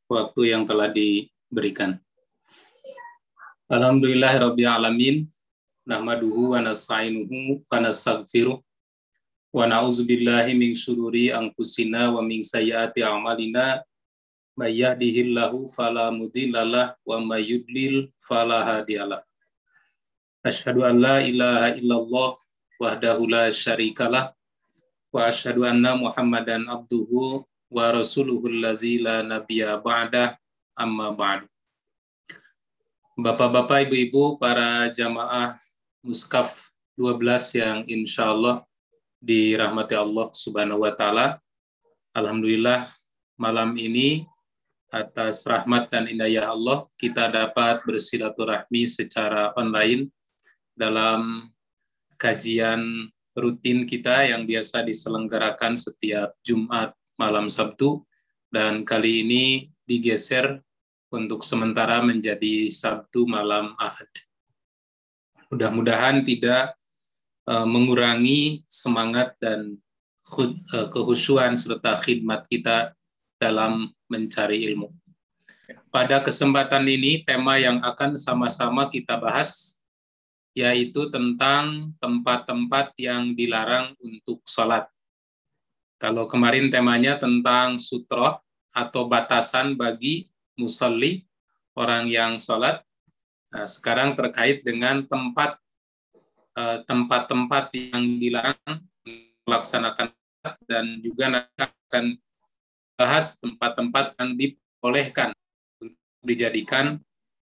waktu yang telah diberikan. Alhamdulillahirabbil alamin, nahmaduhu wa nasta'inuhu wa nastaghfiruh wa na'udzubillahi min syururi anfusina wa min sayyiati a'malina, may yahdihillahu fala mudhillalah wa may yudlil fala hadiyalah. Asyhadu an la ilaha illallah wahdahu la syarikalah wa asyhadu anna Muhammadan abduhu wa rasuluhul lazi la nabiyya ba'dah, amma ba'du. Bapak-bapak, ibu-ibu, para jamaah Muskaf 12 yang insya Allah dirahmati Allah Subhanahu wa Ta'ala. Alhamdulillah, malam ini atas rahmat dan inayah Allah kita dapat bersilaturahmi secara online dalam kajian rutin kita yang biasa diselenggarakan setiap Jumat malam Sabtu, dan kali ini digeser untuk sementara menjadi Sabtu malam Ahad. Mudah-mudahan tidak mengurangi semangat dan kehusuan serta khidmat kita dalam mencari ilmu. Pada kesempatan ini, tema yang akan sama-sama kita bahas yaitu tentang tempat-tempat yang dilarang untuk sholat. Kalau kemarin temanya tentang sutroh atau batasan bagi musalli, orang yang sholat. Nah, sekarang terkait dengan tempat-tempat yang dilarang melaksanakan sholat, dan juga nanti akan bahas tempat-tempat yang dibolehkan untuk dijadikan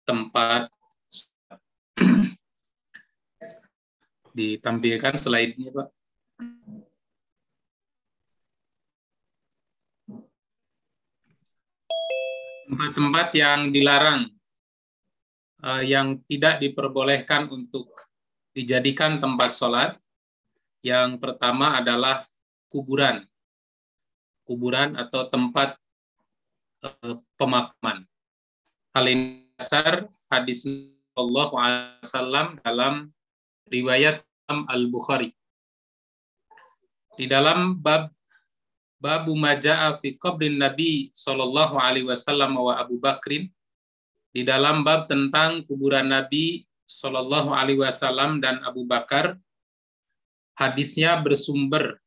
tempat sholat. Ditampilkan slide-nya, Pak. Tempat-tempat yang dilarang, yang tidak diperbolehkan untuk dijadikan tempat sholat. Yang pertama adalah kuburan. Kuburan atau tempat pemakaman. Hal ini dasar hadis Sallallahu Alaihi Wasallam dalam riwayat Al-Bukhari. Di dalam Babu Maja'a fi qabrin Nabi Sallallahu Alaihi Wasallam wa Abu Bakrin, di dalam bab tentang kuburan Nabi Sallallahu Alaihi Wasallam dan Abu Bakar, hadisnya bersumber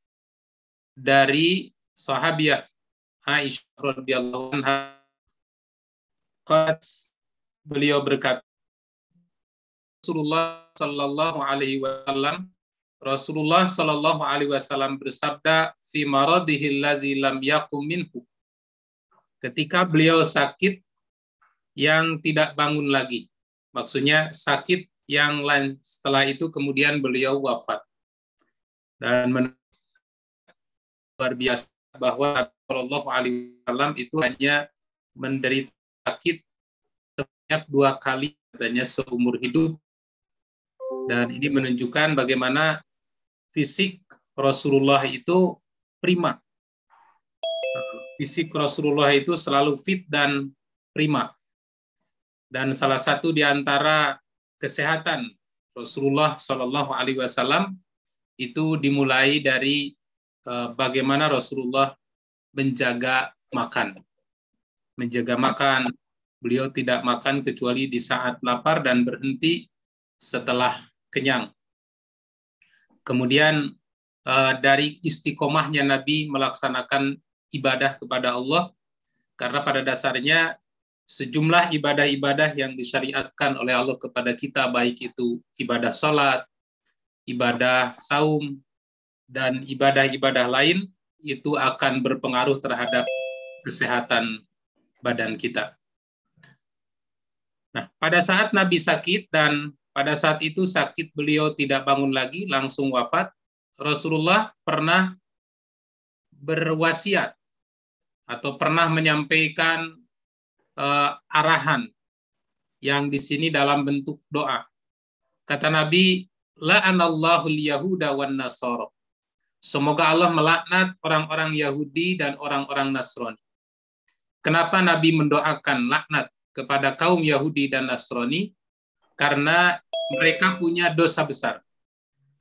dari sahabiah Aisyah radhiyallahu anha. Beliau berkata, Rasulullah Sallallahu Alaihi Wasallam bersabda, fi maradihil ladzi lam yaqum minhu. Ketika beliau sakit yang tidak bangun lagi. Maksudnya sakit yang lain, setelah itu kemudian beliau wafat. Dan luar biasa bahwa Sallallahu Alaihi Wasallam itu hanya menderita sakit sebanyak 2 kali katanya seumur hidup. Dan ini menunjukkan bagaimana fisik Rasulullah itu prima. Fisik Rasulullah itu selalu fit dan prima. Dan salah satu di antara kesehatan Rasulullah Shallallahu Alaihi Wasallam itu dimulai dari bagaimana Rasulullah menjaga makan. Menjaga makan, beliau tidak makan kecuali di saat lapar dan berhenti setelah kenyang. Kemudian dari istiqomahnya Nabi melaksanakan ibadah kepada Allah, karena pada dasarnya sejumlah ibadah-ibadah yang disyariatkan oleh Allah kepada kita, baik itu ibadah salat, ibadah saum, dan ibadah-ibadah lain, itu akan berpengaruh terhadap kesehatan badan kita. Nah, pada saat Nabi sakit dan pada saat itu sakit beliau tidak bangun lagi, langsung wafat, Rasulullah pernah berwasiat atau pernah menyampaikan arahan yang di sini dalam bentuk doa. Kata Nabi, la'anallahu al-yahuda wan nasara. Semoga Allah melaknat orang-orang Yahudi dan orang-orang Nasrani. Kenapa Nabi mendoakan laknat kepada kaum Yahudi dan Nasrani? Karena mereka punya dosa besar.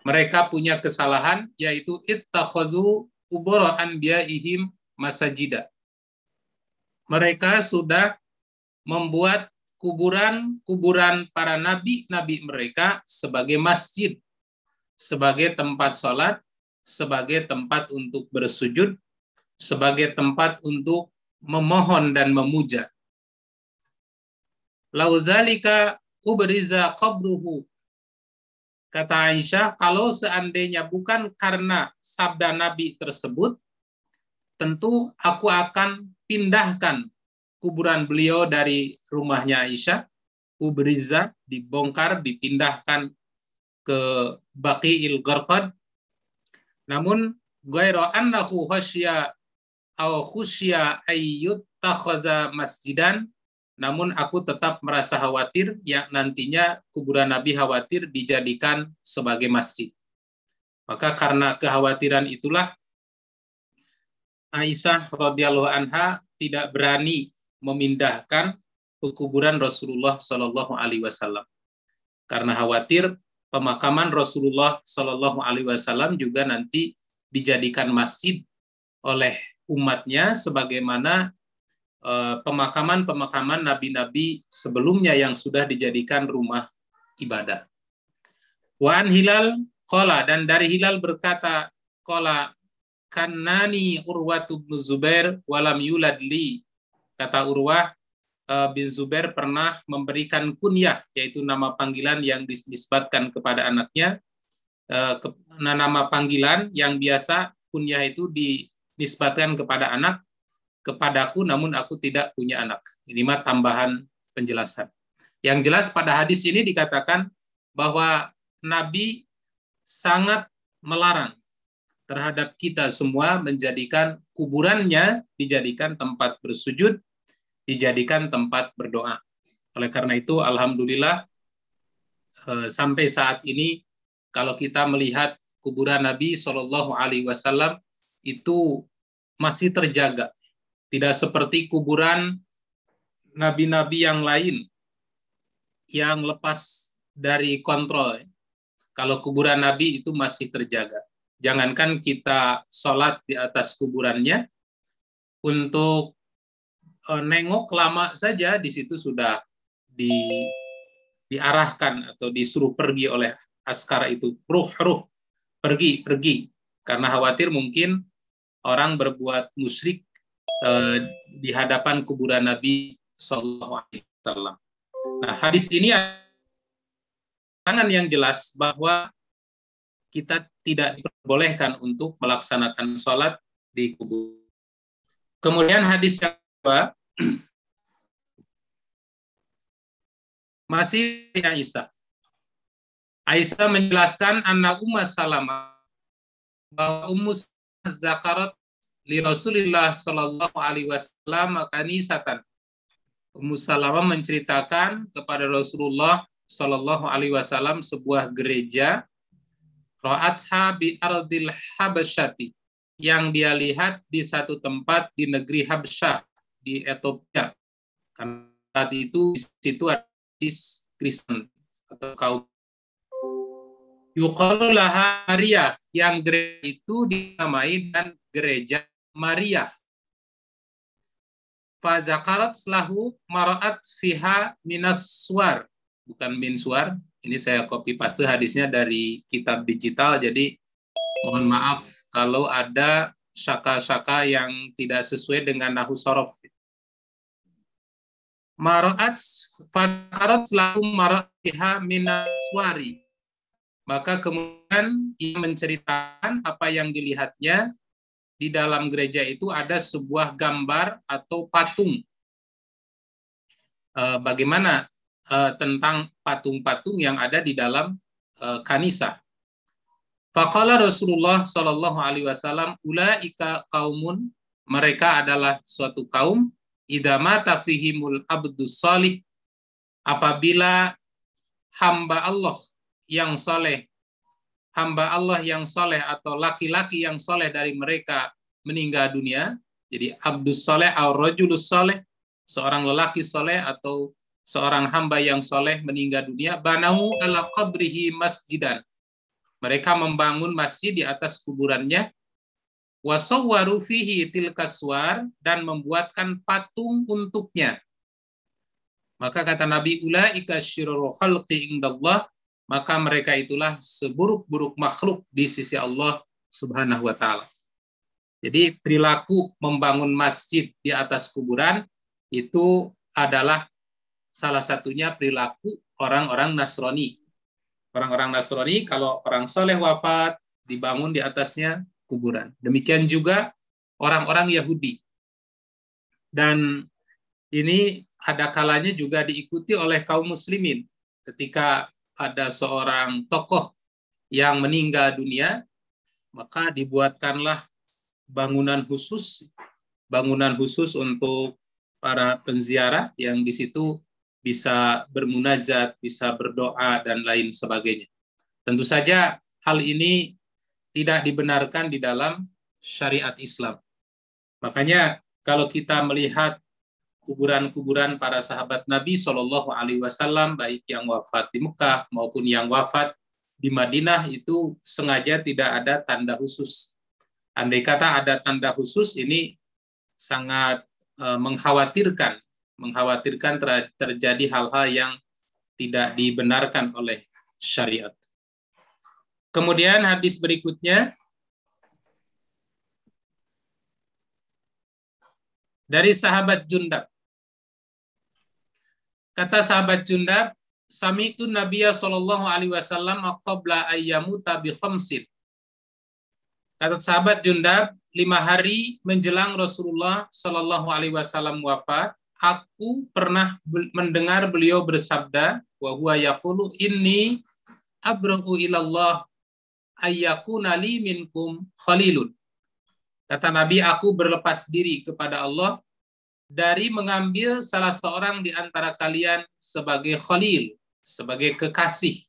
Mereka punya kesalahan, yaitu ittakhazu qubur anbiya'ihim masajida. Mereka sudah membuat kuburan para nabi-nabi mereka sebagai masjid, sebagai tempat sholat, sebagai tempat untuk bersujud, sebagai tempat untuk memohon dan memuja. Lauzalika ubriza qabruhu. Kata Aisyah, kalau seandainya bukan karena sabda Nabi tersebut, tentu aku akan pindahkan kuburan beliau dari rumahnya Aisyah, ubriza, dibongkar, dipindahkan ke Baqi'il Gharqad. Namun ghairu annahu khasya aw khusya ayyut takhaza masjidan, namun aku tetap merasa khawatir ya nantinya kuburan Nabi khawatir dijadikan sebagai masjid. Maka karena kekhawatiran itulah Aisyah radhiyallahu anha tidak berani memindahkan kuburan Rasulullah Shallallahu alaihi wasallam. Karena khawatir pemakaman Rasulullah Shallallahu alaihi wasallam juga nanti dijadikan masjid oleh umatnya sebagaimana pemakaman nabi-nabi sebelumnya yang sudah dijadikan rumah ibadah. Wa an Hilal qala, dan dari Hilal berkata, qala kannani Urwatu bin Zubair walam yulad li. Kata Urwah bin Zubair pernah memberikan kunyah, yaitu nama panggilan yang disebutkan kepada anaknya, nama panggilan yang biasa kunyah itu dinisbatkan kepada anak, kepadaku namun aku tidak punya anak. Ini mah tambahan penjelasan. Yang jelas pada hadis ini dikatakan bahwa Nabi sangat melarang terhadap kita semua menjadikan kuburannya dijadikan tempat bersujud, dijadikan tempat berdoa. Oleh karena itu, alhamdulillah sampai saat ini kalau kita melihat kuburan Nabi Shallallahu alaihi wasallam itu masih terjaga. Tidak seperti kuburan nabi-nabi yang lain yang lepas dari kontrol. Kalau kuburan Nabi itu masih terjaga. Jangankan kita sholat di atas kuburannya, untuk nengok lama saja di situ sudah diarahkan atau disuruh pergi oleh askara itu. Ruh, pergi. Karena khawatir mungkin orang berbuat musyrik di hadapan kuburan Nabi Sallallahu Alaihi Wasallam. Nah, hadis ini tangan yang jelas bahwa kita tidak diperbolehkan untuk melaksanakan sholat di kubur. Kemudian hadis yang kedua, masih Aisyah. Aisyah menjelaskan anna Ummu Salamah, bahwa Ummu zakarat li Rasulillah sallallahu alaihi wasallam kanisatan. Ummu Salamah menceritakan kepada Rasulullah sallallahu alaihi wasallam sebuah gereja, ra'atha bi ardil Habasyati, yang dia lihat di satu tempat di negeri Habsyah di Ethiopia. Karena saat itu di situ ada Kristen atau kaum yuqalu laha Maria, yang gereja itu dinamai dan gereja Maria. Fa zakarat lahu mara'at fiha minas suar, bukan min suar. Ini saya copy paste hadisnya dari kitab digital, jadi mohon maaf kalau ada syaka-syaka yang tidak sesuai dengan nahwu shorof. Mara'at fakarat lahu mara'atiha minaswari. Maka kemudian ia menceritakan apa yang dilihatnya di dalam gereja itu ada sebuah gambar atau patung. Bagaimana tentang patung-patung yang ada di dalam kanisa. Faqala Rasulullah sallallahu alaihi wasallam, ulaika qaumun, mereka adalah suatu kaum, idza mata fihimul abdus salih, apabila hamba Allah yang saleh, atau laki-laki yang saleh dari mereka meninggal dunia. Jadi abdus saleh atau rajulus saleh, seorang lelaki saleh atau seorang hamba yang soleh meninggal dunia, banau ala qabrihi masjidan. Mereka membangun masjid di atas kuburannya, wasawwaru fihi tilkaswar, dan membuatkan patung untuknya. Maka kata Nabi, ulaika syirrul khalqi indallah, maka mereka itulah seburuk-buruk makhluk di sisi Allah Subhanahu wa taala. Jadi perilaku membangun masjid di atas kuburan itu adalah salah satunya perilaku orang-orang Nasrani. Orang-orang Nasrani kalau orang soleh wafat dibangun di atasnya kuburan. Demikian juga orang-orang Yahudi. Dan ini ada kalanya juga diikuti oleh kaum muslimin. Ketika ada seorang tokoh yang meninggal dunia, maka dibuatkanlah bangunan khusus untuk para penziarah yang di situ bisa bermunajat, bisa berdoa, dan lain sebagainya. Tentu saja hal ini tidak dibenarkan di dalam syariat Islam. Makanya kalau kita melihat kuburan-kuburan para sahabat Nabi Shallallahu Alaihi Wasallam, baik yang wafat di Mekah maupun yang wafat di Madinah, itu sengaja tidak ada tanda khusus. Andai kata ada tanda khusus, ini sangat mengkhawatirkan terjadi hal-hal yang tidak dibenarkan oleh syariat. Kemudian hadis berikutnya dari sahabat Jundab. Kata sahabat Jundab, sami'tu Nabiyya sallallahu alaihi wasallam qabla ayyamuta bi khamsin. Kata sahabat Jundab, 5 hari menjelang Rasulullah sallallahu alaihi wasallam wafat, aku pernah mendengar beliau bersabda, wa huwa yaqulu inni abra'u ilallah ayyakuna li minkum khalilun. Kata Nabi, aku berlepas diri kepada Allah dari mengambil salah seorang di antara kalian sebagai khalil, sebagai kekasih.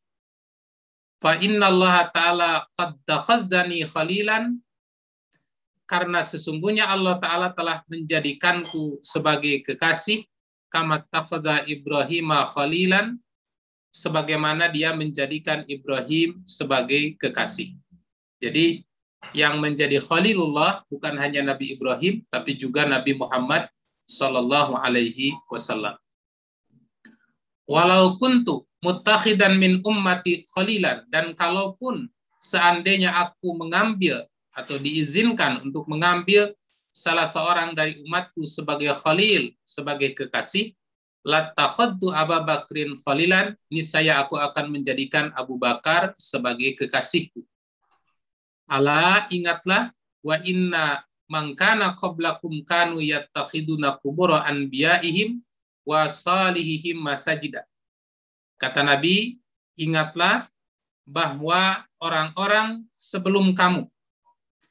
Fa innallaha ta'ala qad takhazzani khalilan, karena sesungguhnya Allah Ta'ala telah menjadikanku sebagai kekasih, kama takhadza Ibrahima khalilan, sebagaimana dia menjadikan Ibrahim sebagai kekasih. Jadi yang menjadi khalilullah bukan hanya Nabi Ibrahim, tapi juga Nabi Muhammad sallallahu alaihi wasallam. Walau kuntu muttakhidan min ummati khalilan, dan kalaupun seandainya aku mengambil atau diizinkan untuk mengambil salah seorang dari umatku sebagai khalil, sebagai kekasih, latakhadtu Abu Bakrin khalilan, niscaya aku akan menjadikan Abu Bakar sebagai kekasihku. Ala, ingatlah, wa inna man kana qablakum kanu yattakhiduna qubura anbiya'ihim wa salihihim masajida. Kata Nabi, ingatlah bahwa orang-orang sebelum kamu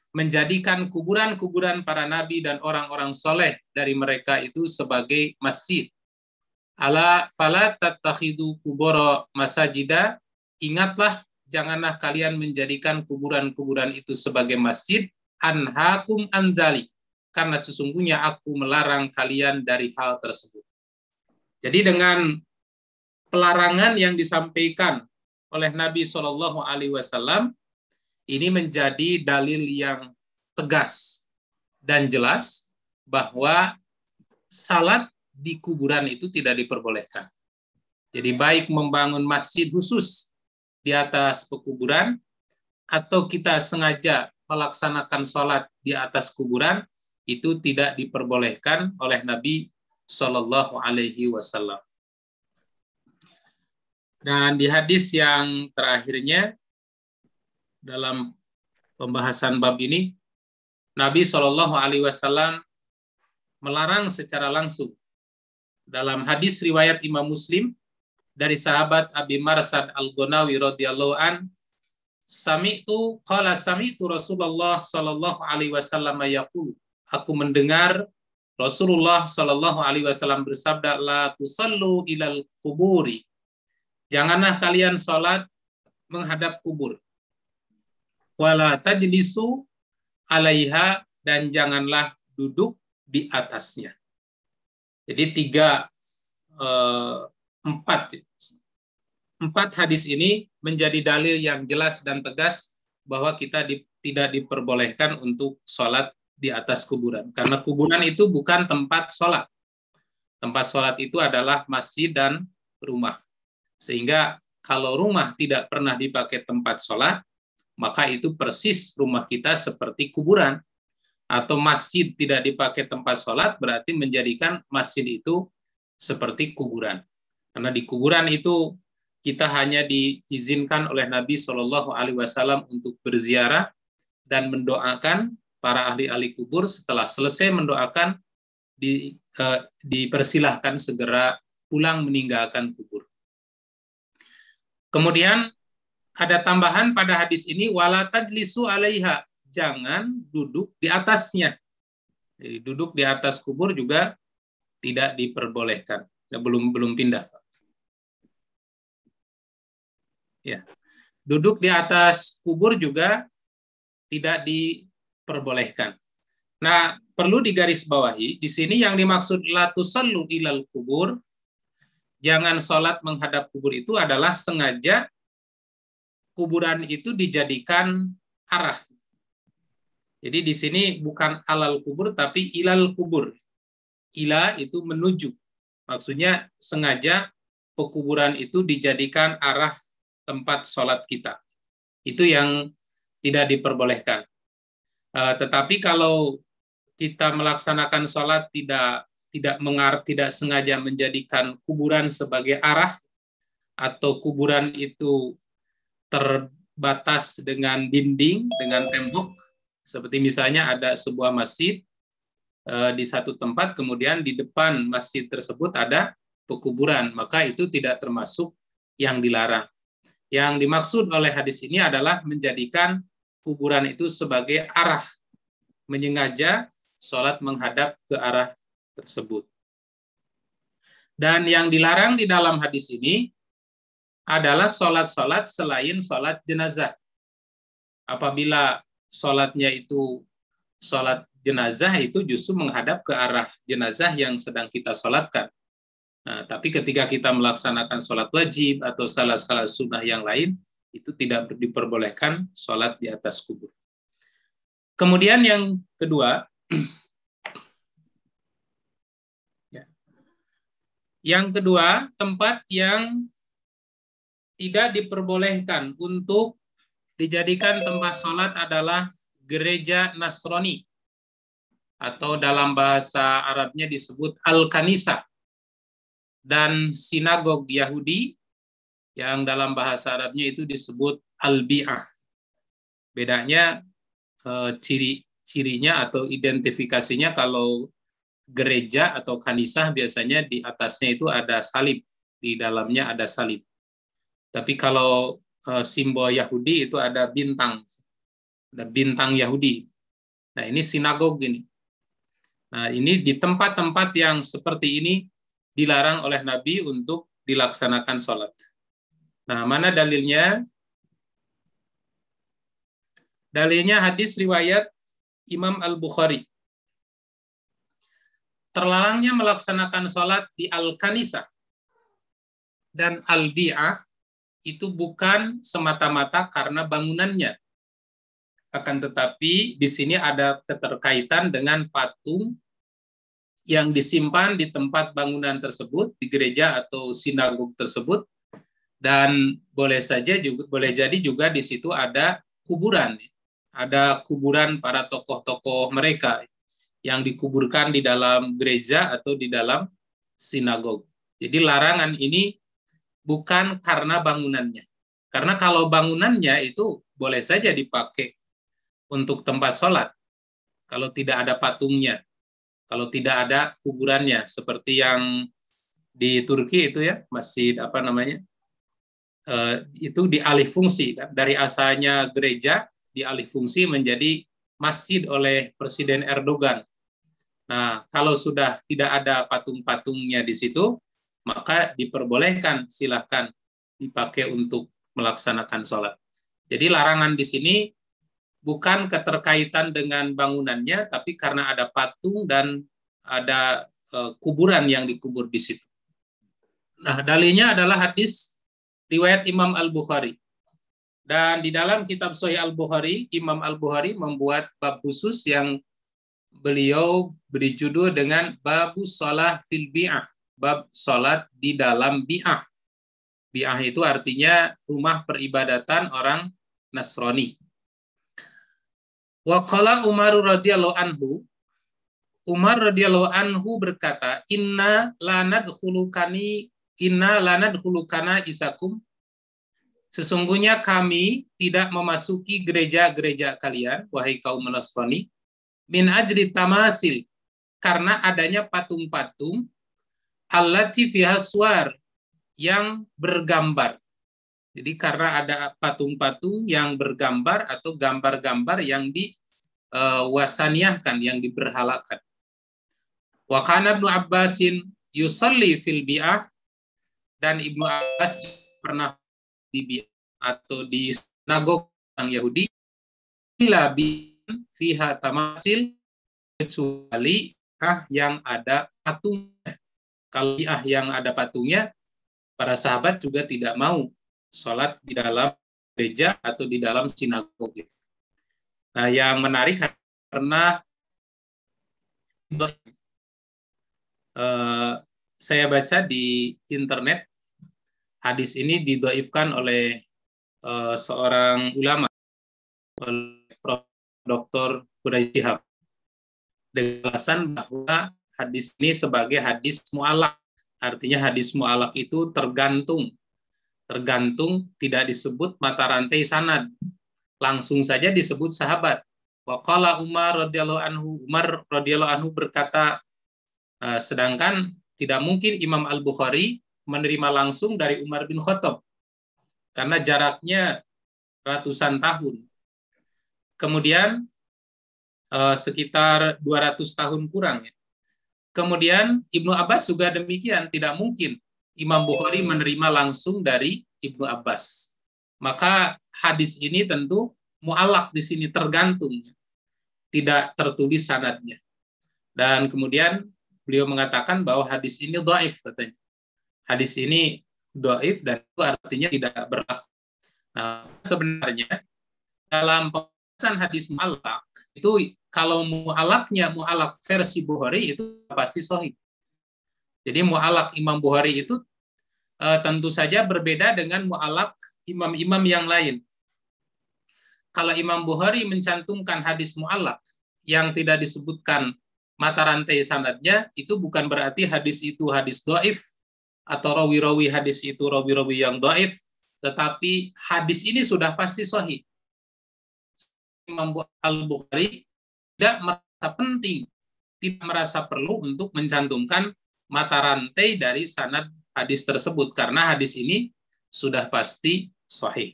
menjadikan kuburan-kuburan para nabi dan orang-orang soleh dari mereka itu sebagai masjid. Ala fala tattakhidu qubura masajida, ingatlah, janganlah kalian menjadikan kuburan-kuburan itu sebagai masjid, anhakum anzali, karena sesungguhnya aku melarang kalian dari hal tersebut. Jadi dengan pelarangan yang disampaikan oleh Nabi Shallallahu Alaihi Wasallam ini menjadi dalil yang tegas dan jelas bahwa salat di kuburan itu tidak diperbolehkan. Jadi baik membangun masjid khusus di atas pekuburan atau kita sengaja melaksanakan sholat di atas kuburan, itu tidak diperbolehkan oleh Nabi Shallallahu Alaihi Wasallam. Dan di hadis yang terakhirnya dalam pembahasan bab ini, Nabi Shallallahu Alaihi Wasallam melarang secara langsung. Dalam hadis riwayat Imam Muslim dari sahabat Abi Marsad Al-Ghunawi radhiyallahu an, sami'tu Rasulullah sallallahu alaihi wasallam yaqulu, aku mendengar Rasulullah sallallahu alaihi wasallam bersabda, la tusallu ilal kuburi, janganlah kalian salat menghadap kubur, wala tajlisu alaiha, dan janganlah duduk di atasnya. Jadi empat hadis ini menjadi dalil yang jelas dan tegas bahwa kita tidak diperbolehkan untuk sholat di atas kuburan. Karena kuburan itu bukan tempat sholat. Tempat sholat itu adalah masjid dan rumah. Sehingga kalau rumah tidak pernah dipakai tempat sholat, maka itu persis rumah kita seperti kuburan. Atau masjid tidak dipakai tempat sholat, berarti menjadikan masjid itu seperti kuburan. Karena di kuburan itu kita hanya diizinkan oleh Nabi SAW untuk berziarah dan mendoakan para ahli-ahli kubur. Setelah selesai mendoakan, dipersilahkan segera pulang meninggalkan kubur. Kemudian ada tambahan pada hadis ini, wala tajlisu alaiha, jangan duduk di atasnya. Jadi duduk di atas kubur juga tidak diperbolehkan. Ya, belum pindah. Ya. Duduk di atas kubur juga tidak diperbolehkan. Nah, perlu digarisbawahi, di sini yang dimaksud la tusallu ilal kubur, jangan sholat menghadap kubur, itu adalah sengaja kuburan itu dijadikan arah. Jadi di sini bukan alal kubur, tapi ilal kubur. Ila itu menuju. Maksudnya sengaja pekuburan itu dijadikan arah tempat sholat kita. Itu yang tidak diperbolehkan. Tetapi kalau kita melaksanakan sholat tidak sengaja menjadikan kuburan sebagai arah, atau kuburan itu terbatas dengan dinding, dengan tembok, seperti misalnya ada sebuah masjid di satu tempat, kemudian di depan masjid tersebut ada pekuburan, maka itu tidak termasuk yang dilarang. Yang dimaksud oleh hadis ini adalah menjadikan kuburan itu sebagai arah, menyengaja sholat menghadap ke arah tersebut. Dan yang dilarang di dalam hadis ini adalah sholat-sholat selain sholat jenazah. Apabila sholatnya itu sholat jenazah, itu justru menghadap ke arah jenazah yang sedang kita sholatkan. Nah, tapi ketika kita melaksanakan sholat wajib atau salah sunnah yang lain, itu tidak diperbolehkan sholat di atas kubur. Kemudian yang kedua, tempat yang tidak diperbolehkan untuk dijadikan tempat sholat adalah gereja Nasrani, atau dalam bahasa Arabnya disebut Al-Kanisah, dan sinagog Yahudi yang dalam bahasa Arabnya itu disebut Al-Bi'ah. Bedanya ciri-cirinya atau identifikasinya, kalau gereja atau kanisah biasanya di atasnya itu ada salib, di dalamnya ada salib. Tapi kalau simbol Yahudi itu ada bintang Yahudi. Nah, ini sinagog ini. Nah, ini di tempat-tempat yang seperti ini dilarang oleh Nabi untuk dilaksanakan sholat. Nah, mana dalilnya? Dalilnya hadis riwayat Imam Al-Bukhari. Terlarangnya melaksanakan sholat di Al-Kanisah dan Al-Bi'ah itu bukan semata-mata karena bangunannya. Akan tetapi di sini ada keterkaitan dengan patung yang disimpan di tempat bangunan tersebut, di gereja atau sinagog tersebut, dan boleh jadi juga di situ ada kuburan. Ada kuburan para tokoh-tokoh mereka yang dikuburkan di dalam gereja atau di dalam sinagog. Jadi larangan ini bukan karena bangunannya. Karena kalau bangunannya itu boleh saja dipakai untuk tempat sholat, kalau tidak ada patungnya, kalau tidak ada kuburannya, seperti yang di Turki itu ya, masjid apa namanya, itu dialih fungsi, dari asalnya gereja dialih fungsi menjadi masjid oleh Presiden Erdogan. Nah, kalau sudah tidak ada patung-patungnya di situ, maka diperbolehkan, silahkan dipakai untuk melaksanakan sholat. Jadi larangan di sini bukan keterkaitan dengan bangunannya, tapi karena ada patung dan ada kuburan yang dikubur di situ. Nah, dalilnya adalah hadis riwayat Imam Al-Bukhari. Dan di dalam kitab Sahih Al-Bukhari, Imam Al-Bukhari membuat bab khusus yang beliau beri judul dengan Babus Shalah fil Bi'ah, bab salat di dalam bi'ah. Bi'ah itu artinya rumah peribadatan orang Nasrani. Wa qala Umar radhiyallahu anhu, Umar radhiyallahu anhu berkata, inna lanadkhulukana isakum, sesungguhnya kami tidak memasuki gereja-gereja kalian, wahai kaum Nasrani, min ajri tamasil, karena adanya patung-patung, allati fiha suwar, yang bergambar. Jadi karena ada patung-patung yang bergambar atau gambar-gambar yang diwasaniahkan, yang diberhalakan. Wa kana Ibnu Abbasin yusalli fil bi'ah, dan Ibnu Abbas pernah di bi'ah atau di sinagog orang Yahudi, ila bi'an fiha tamasil, kecuali yang ada patungnya. Kalau bi'ah yang ada patungnya, para sahabat juga tidak mau sholat di dalam gereja atau di dalam sinagog. Nah, yang menarik karena saya baca di internet, hadis ini didhaifkan oleh seorang ulama, oleh Prof. Dr. Quraisy Shihab, dengan alasan bahwa hadis ini sebagai hadis mu'alaq. Artinya hadis mu'alaq itu tergantung, tidak disebut mata rantai sanad, langsung saja disebut sahabat. Wa qala Umar radhiyallahu anhu, Umar radhiyallahu anhu berkata, sedangkan tidak mungkin Imam Al-Bukhari menerima langsung dari Umar bin Khattab karena jaraknya ratusan tahun. Kemudian sekitar 200 tahun kurang. Kemudian Ibnu Abbas juga demikian, tidak mungkin Imam Bukhari menerima langsung dari Ibnu Abbas. Maka hadis ini tentu mu'alaq di sini, tergantung, tidak tertulis sanadnya. Dan kemudian beliau mengatakan bahwa hadis ini dhaif, katanya. Hadis ini dhaif dan itu artinya tidak berlaku. Nah, sebenarnya dalam pembahasan hadis mu'alaq itu, kalau mu'alaqnya mu'alaq versi Bukhari itu pasti sahih. Jadi mu'alaq Imam Bukhari itu tentu saja berbeda dengan mu'alaq imam-imam yang lain. Kalau Imam Bukhari mencantumkan hadis mu'alaq yang tidak disebutkan mata rantai sanadnya, itu bukan berarti hadis itu hadis dhaif atau rawi-rawi hadis itu rawi-rawi yang dhaif, tetapi hadis ini sudah pasti sahih. Imam Al-Bukhari tidak merasa penting, tidak merasa perlu untuk mencantumkan mata rantai dari sanad hadis tersebut karena hadis ini sudah pasti sahih.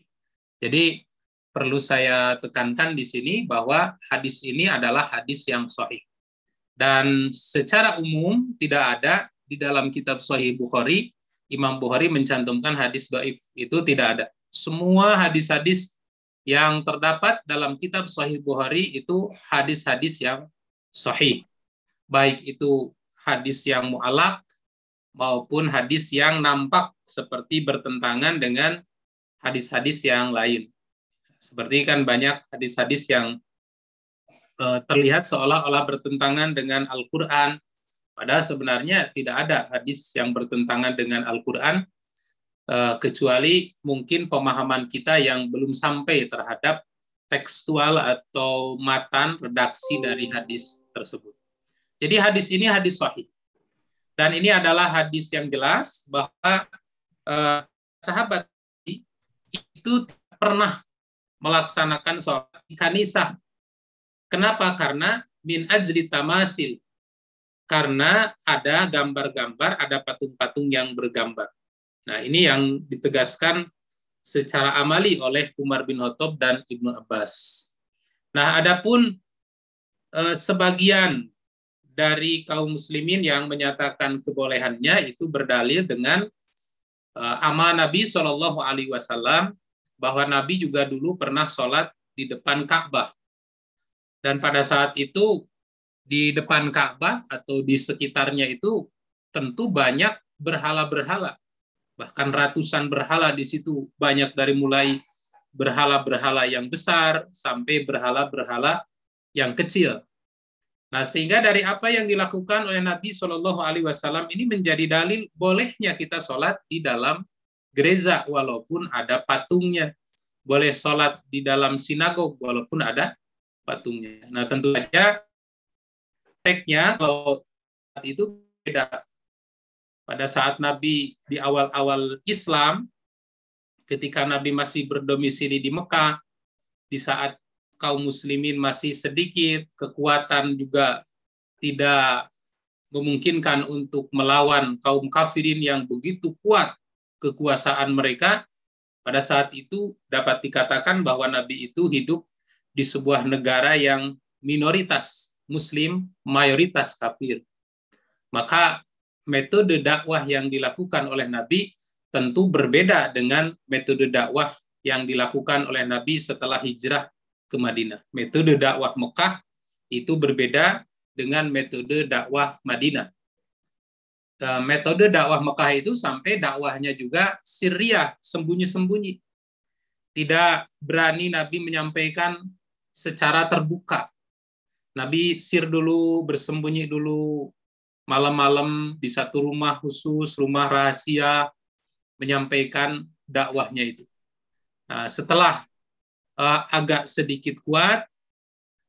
Jadi perlu saya tekankan di sini bahwa hadis ini adalah hadis yang sahih. Dan secara umum tidak ada di dalam kitab Sahih Bukhari, Imam Bukhari mencantumkan hadis dhaif. Itu tidak ada. Semua hadis-hadis yang terdapat dalam kitab Sahih Bukhari itu hadis-hadis yang sahih. Baik itu hadis yang mu'alaq maupun hadis yang nampak seperti bertentangan dengan hadis-hadis yang lain. Seperti kan banyak hadis-hadis yang terlihat seolah-olah bertentangan dengan Al-Quran, padahal sebenarnya tidak ada hadis yang bertentangan dengan Al-Quran, kecuali mungkin pemahaman kita yang belum sampai terhadap tekstual atau matan redaksi dari hadis tersebut. Jadi hadis ini hadis sahih. Dan ini adalah hadis yang jelas bahwa sahabat itu pernah melaksanakan sholat di kanisah. Kenapa? Karena min ajli tamasil. Karena ada gambar-gambar, ada patung-patung yang bergambar. Nah, ini yang ditegaskan secara amali oleh Umar bin Khattab dan Ibnu Abbas. Nah, adapun sebagian dari kaum muslimin yang menyatakan kebolehannya itu berdalil dengan amal Nabi SAW, bahwa Nabi juga dulu pernah sholat di depan Ka'bah. Dan pada saat itu di depan Ka'bah atau di sekitarnya itu tentu banyak berhala-berhala. Bahkan ratusan berhala di situ, banyak dari mulai berhala-berhala yang besar sampai berhala-berhala yang kecil. Nah, sehingga dari apa yang dilakukan oleh Nabi Shallallahu Alaihi Wasallam ini menjadi dalil bolehnya kita sholat di dalam gereja walaupun ada patungnya, boleh sholat di dalam sinagog walaupun ada patungnya. Nah, tentu saja konteksnya kalau itu beda. Pada saat Nabi di awal-awal Islam, ketika Nabi masih berdomisili di Mekah, di saat kaum muslimin masih sedikit, kekuatan juga tidak memungkinkan untuk melawan kaum kafirin yang begitu kuat kekuasaan mereka, pada saat itu dapat dikatakan bahwa Nabi itu hidup di sebuah negara yang minoritas muslim, mayoritas kafir. Maka metode dakwah yang dilakukan oleh Nabi tentu berbeda dengan metode dakwah yang dilakukan oleh Nabi setelah hijrah ke Madinah. Metode dakwah Mekah itu berbeda dengan metode dakwah Madinah. Metode dakwah Mekah itu sampai dakwahnya juga sirriyah, sembunyi-sembunyi. Tidak berani Nabi menyampaikan secara terbuka. Nabi sir dulu, bersembunyi dulu, malam-malam di satu rumah khusus, rumah rahasia, menyampaikan dakwahnya itu. Nah, setelah agak sedikit kuat,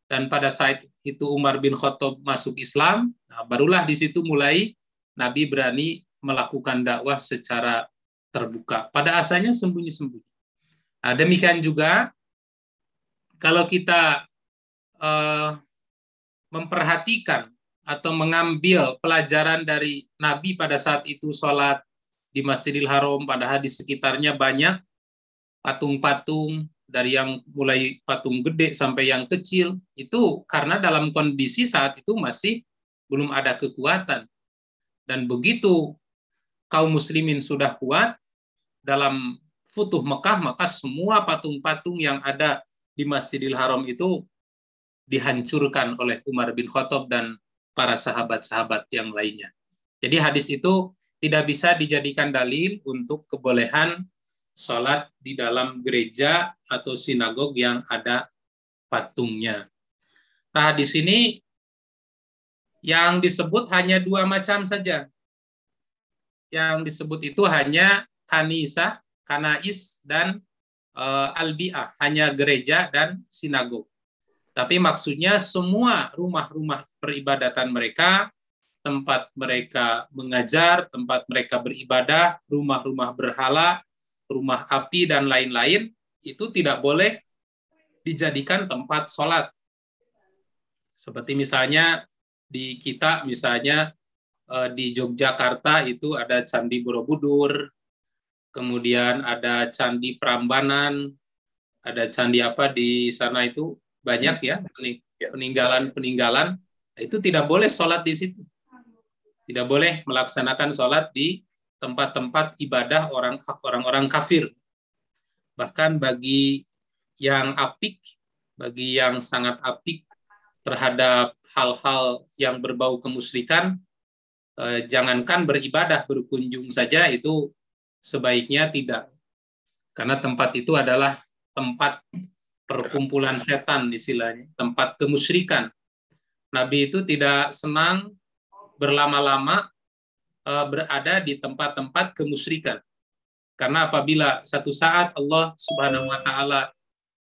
dan pada saat itu Umar bin Khattab masuk Islam, nah, barulah di situ mulai Nabi berani melakukan dakwah secara terbuka. Pada asalnya sembunyi-sembunyi. Nah, demikian juga kalau kita memperhatikan atau mengambil pelajaran dari Nabi pada saat itu sholat di Masjidil Haram, padahal di sekitarnya banyak patung-patung, dari yang mulai patung gede sampai yang kecil, itu karena dalam kondisi saat itu masih belum ada kekuatan. Dan begitu kaum muslimin sudah kuat dalam Futuh Mekah, maka semua patung-patung yang ada di Masjidil Haram itu dihancurkan oleh Umar bin Khattab dan para sahabat-sahabat yang lainnya. Jadi hadis itu tidak bisa dijadikan dalil untuk kebolehan sholat di dalam gereja atau sinagog yang ada patungnya. Nah, di sini yang disebut hanya dua macam saja. Yang disebut itu hanya kanisah, kanais, dan albiah, hanya gereja dan sinagog. Tapi maksudnya semua rumah-rumah peribadatan mereka, tempat mereka mengajar, tempat mereka beribadah, rumah-rumah berhala, rumah api, dan lain-lain, itu tidak boleh dijadikan tempat sholat. Seperti misalnya di kita, misalnya di Yogyakarta itu ada Candi Borobudur, kemudian ada Candi Prambanan, ada candi apa di sana itu banyak ya, peninggalan-peninggalan. Itu tidak boleh sholat di situ. Tidak boleh melaksanakan sholat di tempat-tempat ibadah orang-orang kafir. Bahkan bagi yang apik, bagi yang sangat apik terhadap hal-hal yang berbau kemusyrikan, jangankan beribadah, berkunjung saja itu sebaiknya tidak. Karena tempat itu adalah tempat perkumpulan setan istilahnya, tempat kemusyrikan. Nabi itu tidak senang berlama-lama berada di tempat-tempat kemusyrikan. Karena apabila satu saat Allah Subhanahu wa taala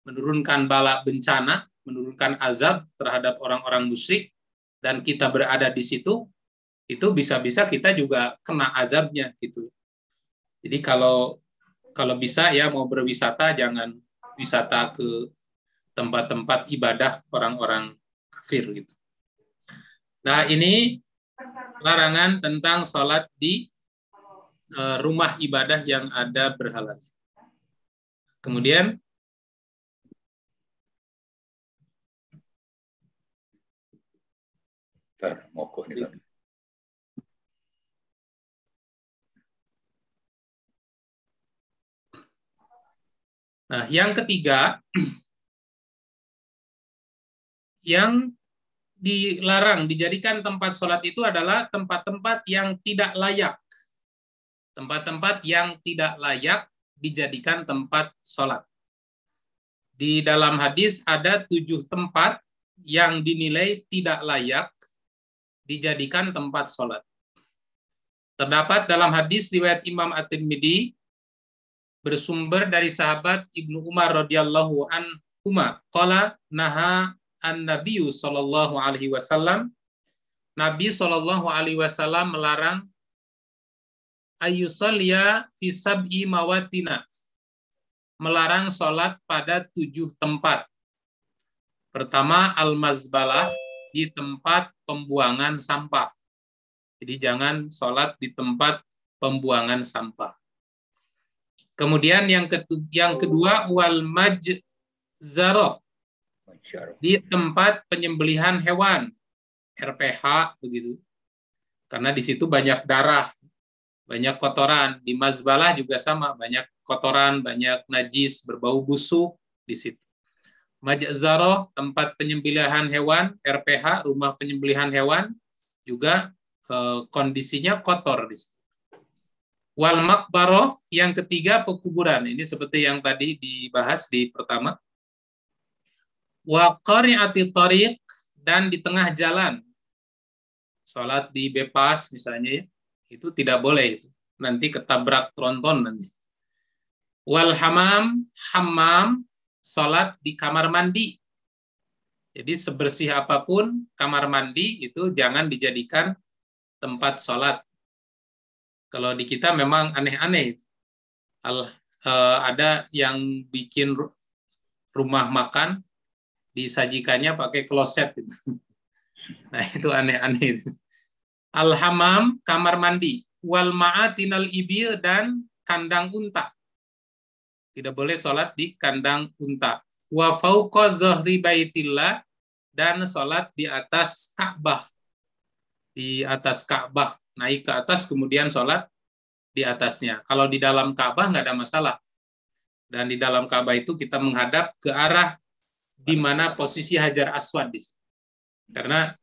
menurunkan bala bencana, menurunkan azab terhadap orang-orang musyrik dan kita berada di situ, itu bisa-bisa kita juga kena azabnya gitu. Jadi kalau bisa ya mau berwisata jangan wisata ke tempat-tempat ibadah orang-orang kafir gitu. Nah, ini larangan tentang sholat di rumah ibadah yang ada berhalanya. Kemudian nah, yang ketiga, yang dilarang dijadikan tempat sholat itu adalah tempat-tempat yang tidak layak. Tempat-tempat yang tidak layak dijadikan tempat sholat. Di dalam hadis ada 7 tempat yang dinilai tidak layak dijadikan tempat sholat. Terdapat dalam hadis riwayat Imam At-Tirmidzi bersumber dari sahabat Ibnu Umar radhiyallahu anhuma qala naha an-nabiyyu sallallahu alaihi wasallam, Nabi sallallahu alaihi wasallam melarang ayyusalliya fi sab'i mawatina, melarang sholat pada 7 tempat. Pertama, al-mazbalah, di tempat pembuangan sampah. Jadi jangan sholat di tempat pembuangan sampah. Kemudian yang kedua, wal majzarah, di tempat penyembelihan hewan, RPH begitu. Karena di situ banyak darah, banyak kotoran. Di mazbalah juga sama, banyak kotoran, banyak najis, berbau busuk di situ. Majzarah, tempat penyembelihan hewan, RPH, rumah penyembelihan hewan, juga kondisinya kotor di situ. Wal maqbarah, yang ketiga pekuburan. Ini seperti yang tadi dibahas di pertama. Wa qari'ati thariq, dan di tengah jalan. Salat di bebas misalnya, ya, itu tidak boleh itu. Nanti ketabrak tronton nanti. Wal hammam, salat di kamar mandi. Jadi sebersih apapun kamar mandi itu jangan dijadikan tempat sholat. Kalau di kita memang aneh-aneh. Ada yang bikin rumah makan disajikannya pakai kloset. Nah itu aneh-aneh. Al-hammam, kamar mandi. Wal ma'atinal ibil, dan kandang unta. Tidak boleh sholat di kandang unta. Wa fauqa zahri baitillah, dan sholat di atas Ka'bah. Di atas Ka'bah, naik ke atas kemudian sholat di atasnya. Kalau di dalam Ka'bah nggak ada masalah. Dan di dalam Ka'bah itu kita menghadap ke arah di mana posisi Hajar Aswad. Karena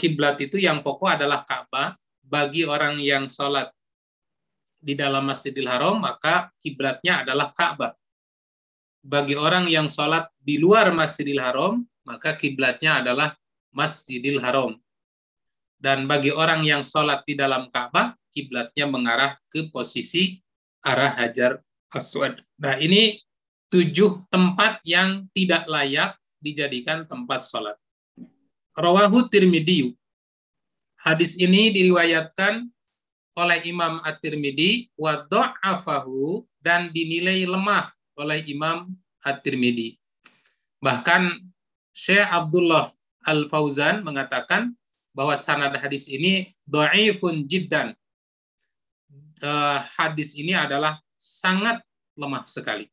kiblat itu yang pokok adalah Ka'bah. Bagi orang yang sholat di dalam Masjidil Haram, maka kiblatnya adalah Ka'bah. Bagi orang yang sholat di luar Masjidil Haram, maka kiblatnya adalah Masjidil Haram. Dan bagi orang yang sholat di dalam Ka'bah, kiblatnya mengarah ke posisi arah Hajar Aswad. Nah, ini 7 tempat yang tidak layak dijadikan tempat sholat. Rawahu Tirmidzi. Hadis ini diriwayatkan oleh Imam At-Tirmidzi wa dha'afahu, dan dinilai lemah oleh Imam At-Tirmidzi. Bahkan Syekh Abdullah Al-Fauzan mengatakan bahwa sanad hadis ini dhaifun jiddan. Hadis ini adalah sangat lemah sekali.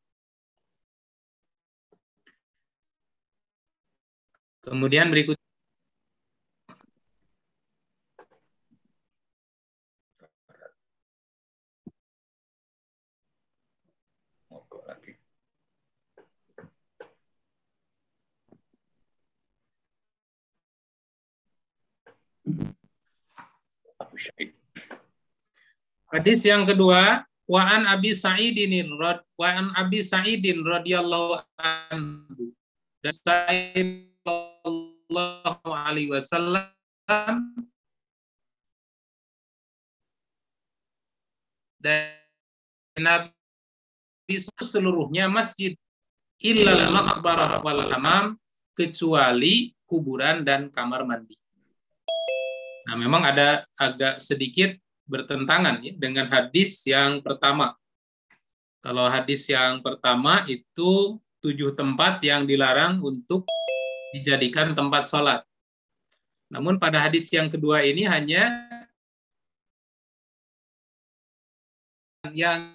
Kemudian berikut hadis yang kedua, wa an Abi Sa'idin radhiyallahu anhu, dan sallallahu alaihi wasallam dan Nabi seluruhnya masjid illal maqbarah wal hammam, kecuali kuburan dan kamar mandi. Nah, memang ada agak sedikit bertentangan ya, dengan hadis yang pertama. Kalau hadis yang pertama itu 7 tempat yang dilarang untuk dijadikan tempat sholat. Namun pada hadis yang kedua ini hanya yang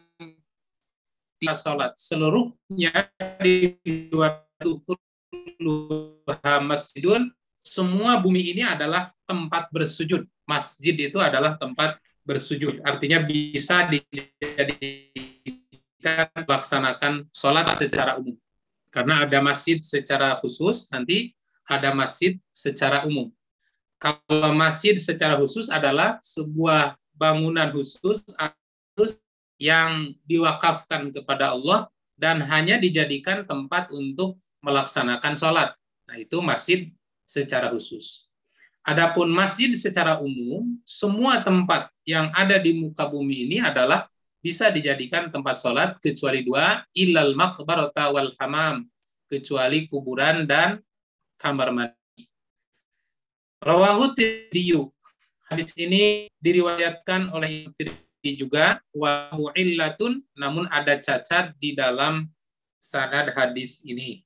tidak sholat. Seluruhnya di 220 masjidun, semua bumi ini adalah tempat bersujud. Masjid itu adalah tempat bersujud. Artinya bisa dijadikan melaksanakan sholat secara umum. Karena ada masjid secara khusus, nanti ada masjid secara umum. Kalau masjid secara khusus adalah sebuah bangunan khusus yang diwakafkan kepada Allah dan hanya dijadikan tempat untuk melaksanakan sholat. Nah, itu masjid secara khusus. Adapun masjid secara umum, semua tempat yang ada di muka bumi ini adalah bisa dijadikan tempat sholat kecuali dua, illal maqbarata wal hamam, kecuali kuburan dan kamar mandi. Rawahu Tirmidzi. Hadis ini diriwayatkan oleh Tirmidzi juga, wa illatun, namun ada cacat di dalam sanad hadis ini.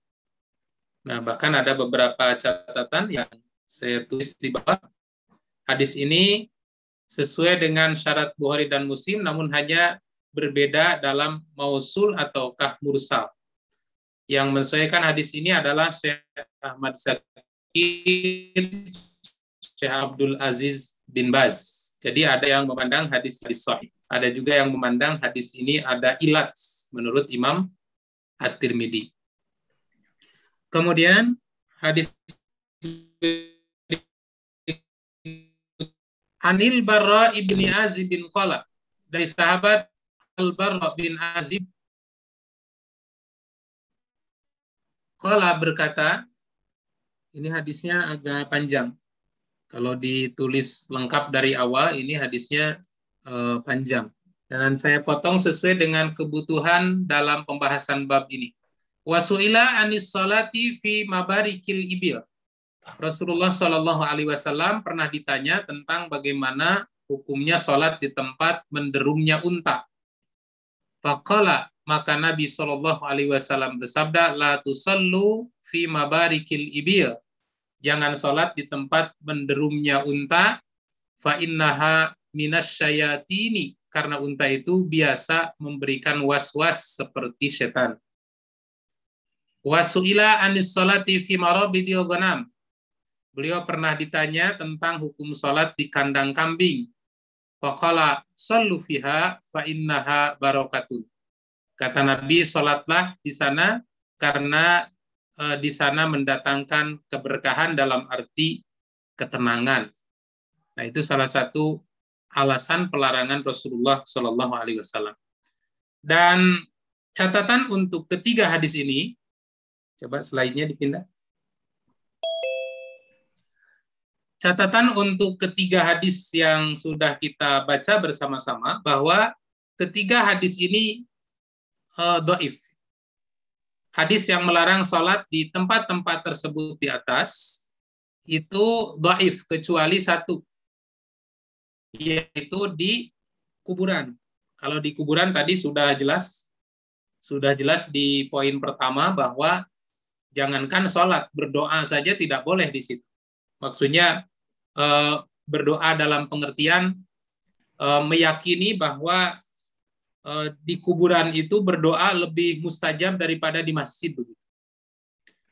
Nah, bahkan ada beberapa catatan yang saya tulis di bawah. Hadis ini sesuai dengan syarat Bukhari dan Muslim, namun hanya berbeda dalam mausul ataukah mursal. Yang mensesuaikan hadis ini adalah Syekh Ahmad Zakir, Syekh Abdul Aziz bin Baz. Jadi ada yang memandang hadis sahih. Ada juga yang memandang hadis ini ada ilat menurut Imam At-Tirmidzi. Kemudian hadis Anil Barra ibni Azib bin Qala, dari sahabat Al-Barra bin Azib, Qala berkata, ini hadisnya agak panjang. Kalau ditulis lengkap dari awal, ini hadisnya panjang. Dan saya potong sesuai dengan kebutuhan dalam pembahasan bab ini. Wasu'ila anis salati fi mabarikil ibil. Rasulullah Shallallahu Alaihi Wasallam pernah ditanya tentang bagaimana hukumnya sholat di tempat menderumnya unta. Faqala, maka Nabi Shallallahu Alaihi Wasallam bersabda, la tusallu fi mabarikil ibil. Jangan sholat di tempat menderumnya unta. Fa innaha minasyayatini, karena unta itu biasa memberikan was-was seperti setan. Wasu'ila anis sholati fi marabidil ghanam. Beliau pernah ditanya tentang hukum sholat di kandang kambing. Faqala sallu fiha fa innaha barakatun. Kata Nabi, sholatlah di sana karena di sana mendatangkan keberkahan dalam arti ketenangan. Nah, itu salah satu alasan pelarangan Rasulullah Shallallahu Alaihi Wasallam. Dan catatan untuk ketiga hadis ini, coba slide-nya dipindah. Catatan untuk ketiga hadis yang sudah kita baca bersama-sama, bahwa ketiga hadis ini dhaif. Hadis yang melarang sholat di tempat-tempat tersebut di atas, itu dhaif, kecuali satu, yaitu di kuburan. Kalau di kuburan tadi sudah jelas di poin pertama bahwa jangankan sholat, berdoa saja tidak boleh di situ. Maksudnya berdoa dalam pengertian meyakini bahwa di kuburan itu berdoa lebih mustajab daripada di masjid.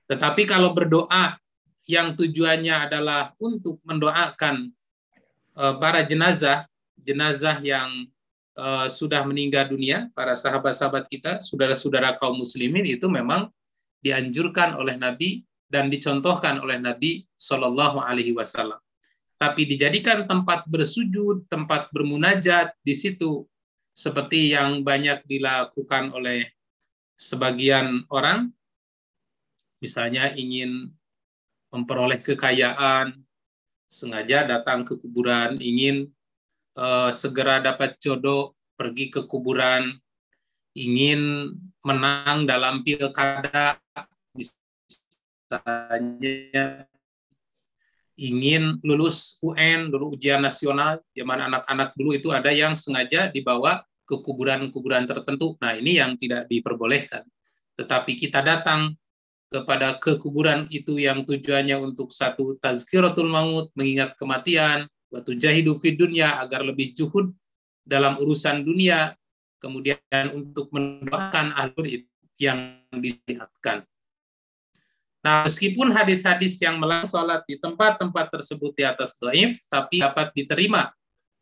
Tetapi kalau berdoa yang tujuannya adalah untuk mendoakan para jenazah yang sudah meninggal dunia, para sahabat-sahabat kita, saudara-saudara kaum muslimin, itu memang dianjurkan oleh Nabi dan dicontohkan oleh Nabi Shallallahu Alaihi Wasallam. Tapi dijadikan tempat bersujud, tempat bermunajat di situ, seperti yang banyak dilakukan oleh sebagian orang, misalnya ingin memperoleh kekayaan, sengaja datang ke kuburan, ingin segera dapat jodoh, pergi ke kuburan, ingin menang dalam pilkada, misalnya ingin lulus UN, dulu ujian nasional, zaman anak-anak dulu itu ada yang sengaja dibawa ke kuburan-kuburan tertentu. Nah, ini yang tidak diperbolehkan. Tetapi kita datang kepada kekuburan itu yang tujuannya untuk satu, tazkiratul maut, mengingat kematian, wa tujahidu fid dunya, agar lebih juhud dalam urusan dunia, kemudian untuk mendoakan ahlul itu yang disyariatkan. Nah, meskipun hadis-hadis yang melarang sholat di tempat-tempat tersebut di atas dhaif, tapi dapat diterima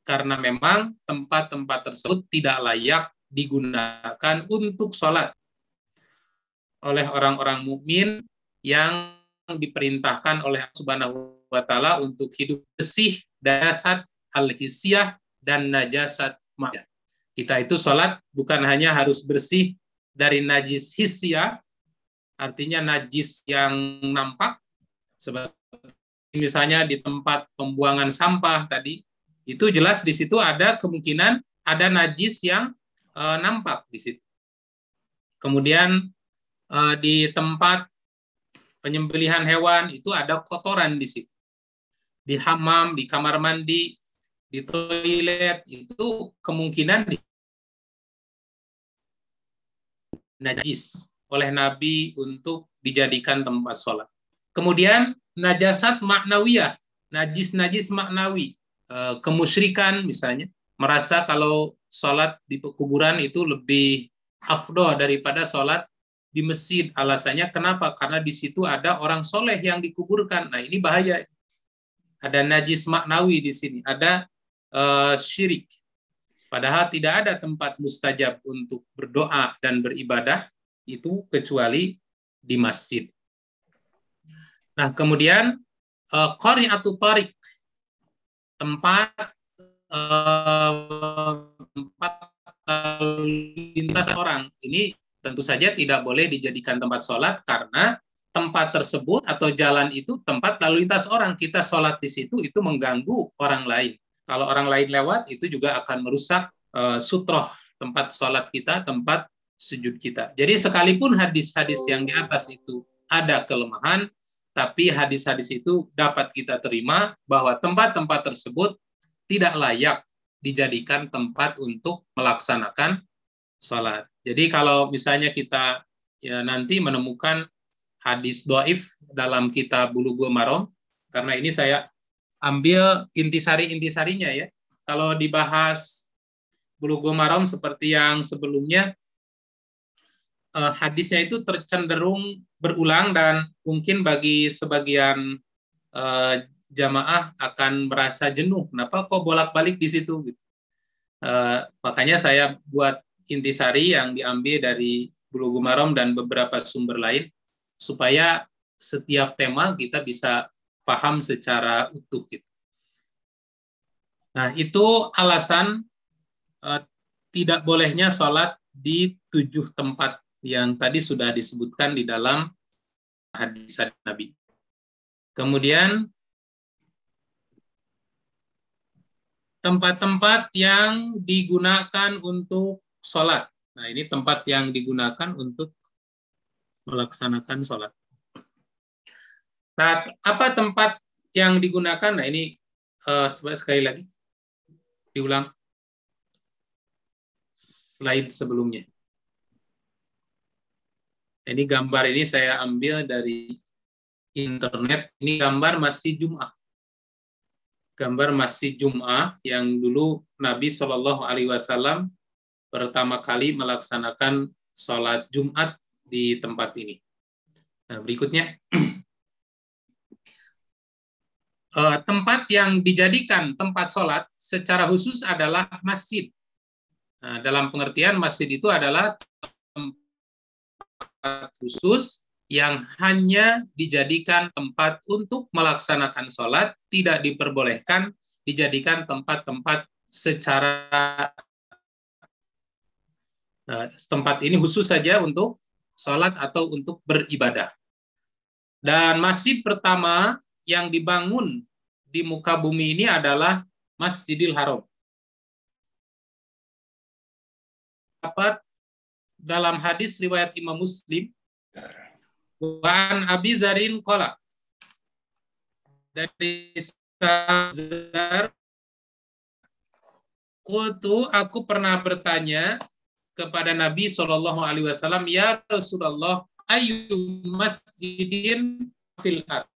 karena memang tempat-tempat tersebut tidak layak digunakan untuk sholat oleh orang-orang mukmin yang diperintahkan oleh Allah Subhanahu wa Ta'ala untuk hidup bersih dasat al-hisiyah dan najasat ma'iyah. Kita itu sholat bukan hanya harus bersih dari najis hisyah, artinya najis yang nampak, seperti misalnya di tempat pembuangan sampah tadi, itu jelas di situ ada kemungkinan ada najis yang nampak di situ. Kemudian di tempat penyembelihan hewan itu ada kotoran di situ. Di hammam, di kamar mandi, di toilet itu kemungkinan najis oleh Nabi untuk dijadikan tempat sholat. Kemudian najasat maknawiyah, najis-najis maknawi, kemusyrikan misalnya, merasa kalau sholat di kuburan itu lebih afdol daripada sholat di masjid. Alasannya kenapa? Karena di situ ada orang soleh yang dikuburkan. Nah ini bahaya. Ada najis maknawi di sini, ada syirik. Padahal tidak ada tempat mustajab untuk berdoa dan beribadah itu kecuali di masjid. Nah, kemudian qari'atu tariq, tempat lintas orang. Ini tentu saja tidak boleh dijadikan tempat sholat karena tempat tersebut atau jalan itu tempat lalu lintas orang. Kita sholat di situ itu mengganggu orang lain. Kalau orang lain lewat, itu juga akan merusak sutroh tempat sholat kita, tempat sujud kita. Jadi sekalipun hadis-hadis yang di atas itu ada kelemahan, tapi hadis-hadis itu dapat kita terima bahwa tempat-tempat tersebut tidak layak dijadikan tempat untuk melaksanakan sholat. Jadi kalau misalnya kita nanti menemukan hadis dhaif dalam kitab Bulughul Maram, karena ini saya ambil intisari-intisarinya ya. Kalau dibahas Bulughul Maram seperti yang sebelumnya, hadisnya itu tercenderung berulang dan mungkin bagi sebagian jamaah akan merasa jenuh. Kenapa kok bolak-balik di situ? Gitu. Makanya saya buat intisari yang diambil dari Bulughul Maram dan beberapa sumber lain, supaya setiap tema kita bisa paham secara utuh. Gitu. Nah, itu alasan tidak bolehnya sholat di 7 tempat yang tadi sudah disebutkan di dalam hadis Nabi. Kemudian, tempat-tempat yang digunakan untuk sholat. Nah, ini tempat yang digunakan untuk melaksanakan sholat. Nah, apa tempat yang digunakan? Nah, ini sekali lagi diulang slide sebelumnya. Ini gambar ini saya ambil dari internet. Ini gambar Masjid Jum'ah. Gambar Masjid Jum'ah yang dulu Nabi SAW pertama kali melaksanakan sholat Jumat di tempat ini. Nah, berikutnya. Tempat yang dijadikan tempat sholat secara khusus adalah masjid. Nah, dalam pengertian masjid itu adalah tempat khusus yang hanya dijadikan tempat untuk melaksanakan sholat, tidak diperbolehkan dijadikan tempat-tempat secara tempat ini khusus saja untuk sholat atau untuk beribadah. Dan masjid pertama yang dibangun di muka bumi ini adalah Masjidil Haram. Dapat dalam hadis riwayat Imam Muslim, Wa'an Abi Zarin qala, dari Zar, aku pernah bertanya kepada Nabi SAW, ya Rasulullah, ayu masjidin fil ard,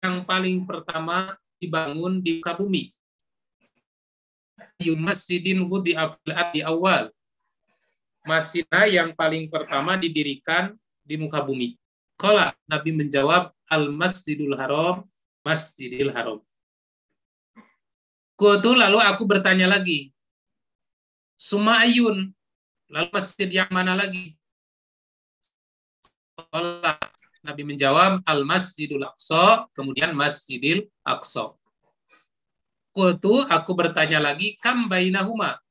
yang paling pertama dibangun di muka bumi. Ayu masjidin wudi'a fil ard di awal, masjid yang paling pertama didirikan di muka bumi. Qala, Nabi menjawab, al-masjidul haram, Masjidil Haram. Lalu aku bertanya lagi, summa ayun, lalu masjid yang mana lagi? Qala, Nabi menjawab, al-Masjidul Aqsa, kemudian Masjidil Aqsa. Aku bertanya lagi, kam bainahuma,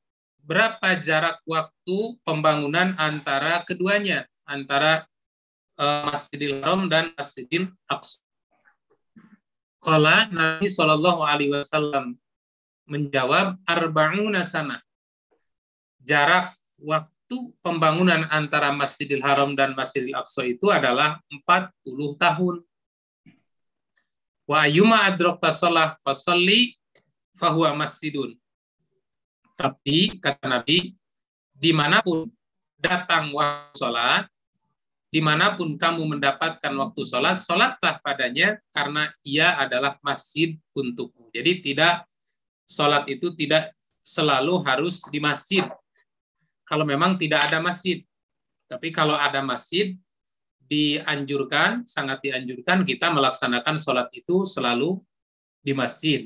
berapa jarak waktu pembangunan antara keduanya, antara Masjidil Haram dan Masjidil Aqsa. Qala Nabi Shallallahu Alaihi Wasallam menjawab, arba'una sanah. Jarak waktu pembangunan antara Masjidil Haram dan Masjidil Aqsa itu adalah 40 tahun. Wa ayyuma adrakta shalah fasalli fahuwa masjidun. Tapi kata Nabi, dimanapun datang waktu sholat, dimanapun kamu mendapatkan waktu sholat, sholatlah padanya karena ia adalah masjid untukmu. Jadi tidak, sholat itu tidak selalu harus di masjid. Kalau memang tidak ada masjid. Tapi kalau ada masjid, dianjurkan, sangat dianjurkan kita melaksanakan sholat itu selalu di masjid.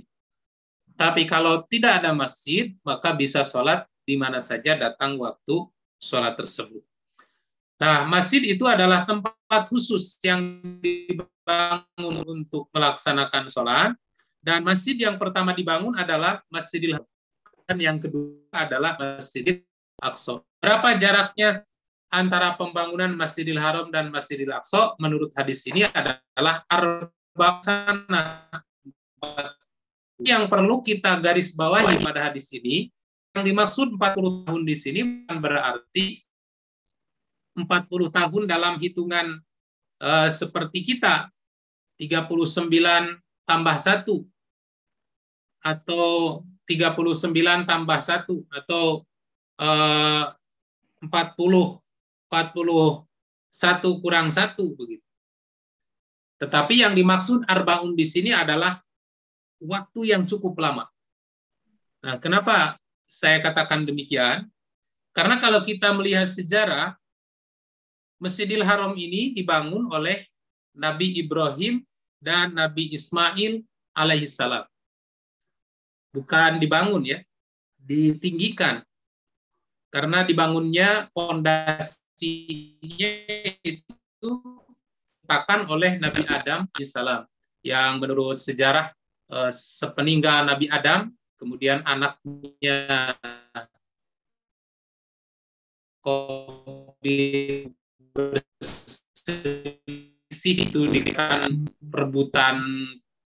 Tapi kalau tidak ada masjid, maka bisa sholat di mana saja datang waktu sholat tersebut. Nah, masjid itu adalah tempat khusus yang dibangun untuk melaksanakan sholat. Dan masjid yang pertama dibangun adalah Masjidil Haram. Dan yang kedua adalah Masjidil Aqsa. Berapa jaraknya antara pembangunan Masjidil Haram dan Masjidil Aqsa? Menurut hadis ini adalah arba' sanah. Yang perlu kita garis bawahi pada hadis ini, yang dimaksud 40 tahun di sini bukan berarti 40 tahun dalam hitungan seperti kita, 39 tambah 1, atau 39 tambah 1, atau 41 kurang 1, begitu. Tetapi yang dimaksud arba'un di sini adalah waktu yang cukup lama. Nah, kenapa saya katakan demikian? Karena kalau kita melihat sejarah, Masjidil Haram ini dibangun oleh Nabi Ibrahim dan Nabi Ismail alaihissalam. Bukan dibangun ya, ditinggikan. Karena dibangunnya pondasinya itu diletakkan oleh Nabi Adam alaihissalam, yang menurut sejarah sepeninggal Nabi Adam, kemudian anaknya berselisih itu dikarenakan perebutan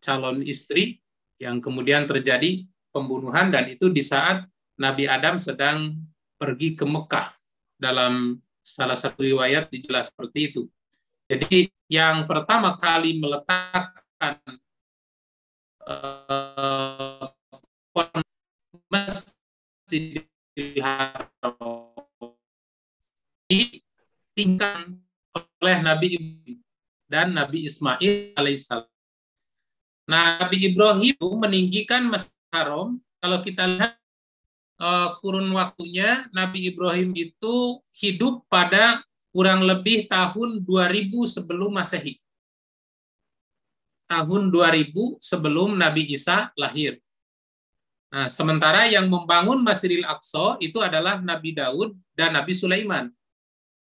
calon istri, yang kemudian terjadi pembunuhan, dan itu di saat Nabi Adam sedang pergi ke Mekah. Dalam salah satu riwayat dijelas seperti itu. Jadi yang pertama kali meletakkan Masjidil Haram ditinggikan oleh Nabi Ibrahim dan Nabi Ismail alaihissalam. Nah, Nabi Ibrahim meninggikan Masjidil Haram. Kalau kita lihat kurun waktunya, Nabi Ibrahim itu hidup pada kurang lebih tahun 2000 sebelum Masehi. Tahun 2000 sebelum Nabi Isa lahir. Nah, sementara yang membangun Masjidil Aqsa itu adalah Nabi Daud dan Nabi Sulaiman.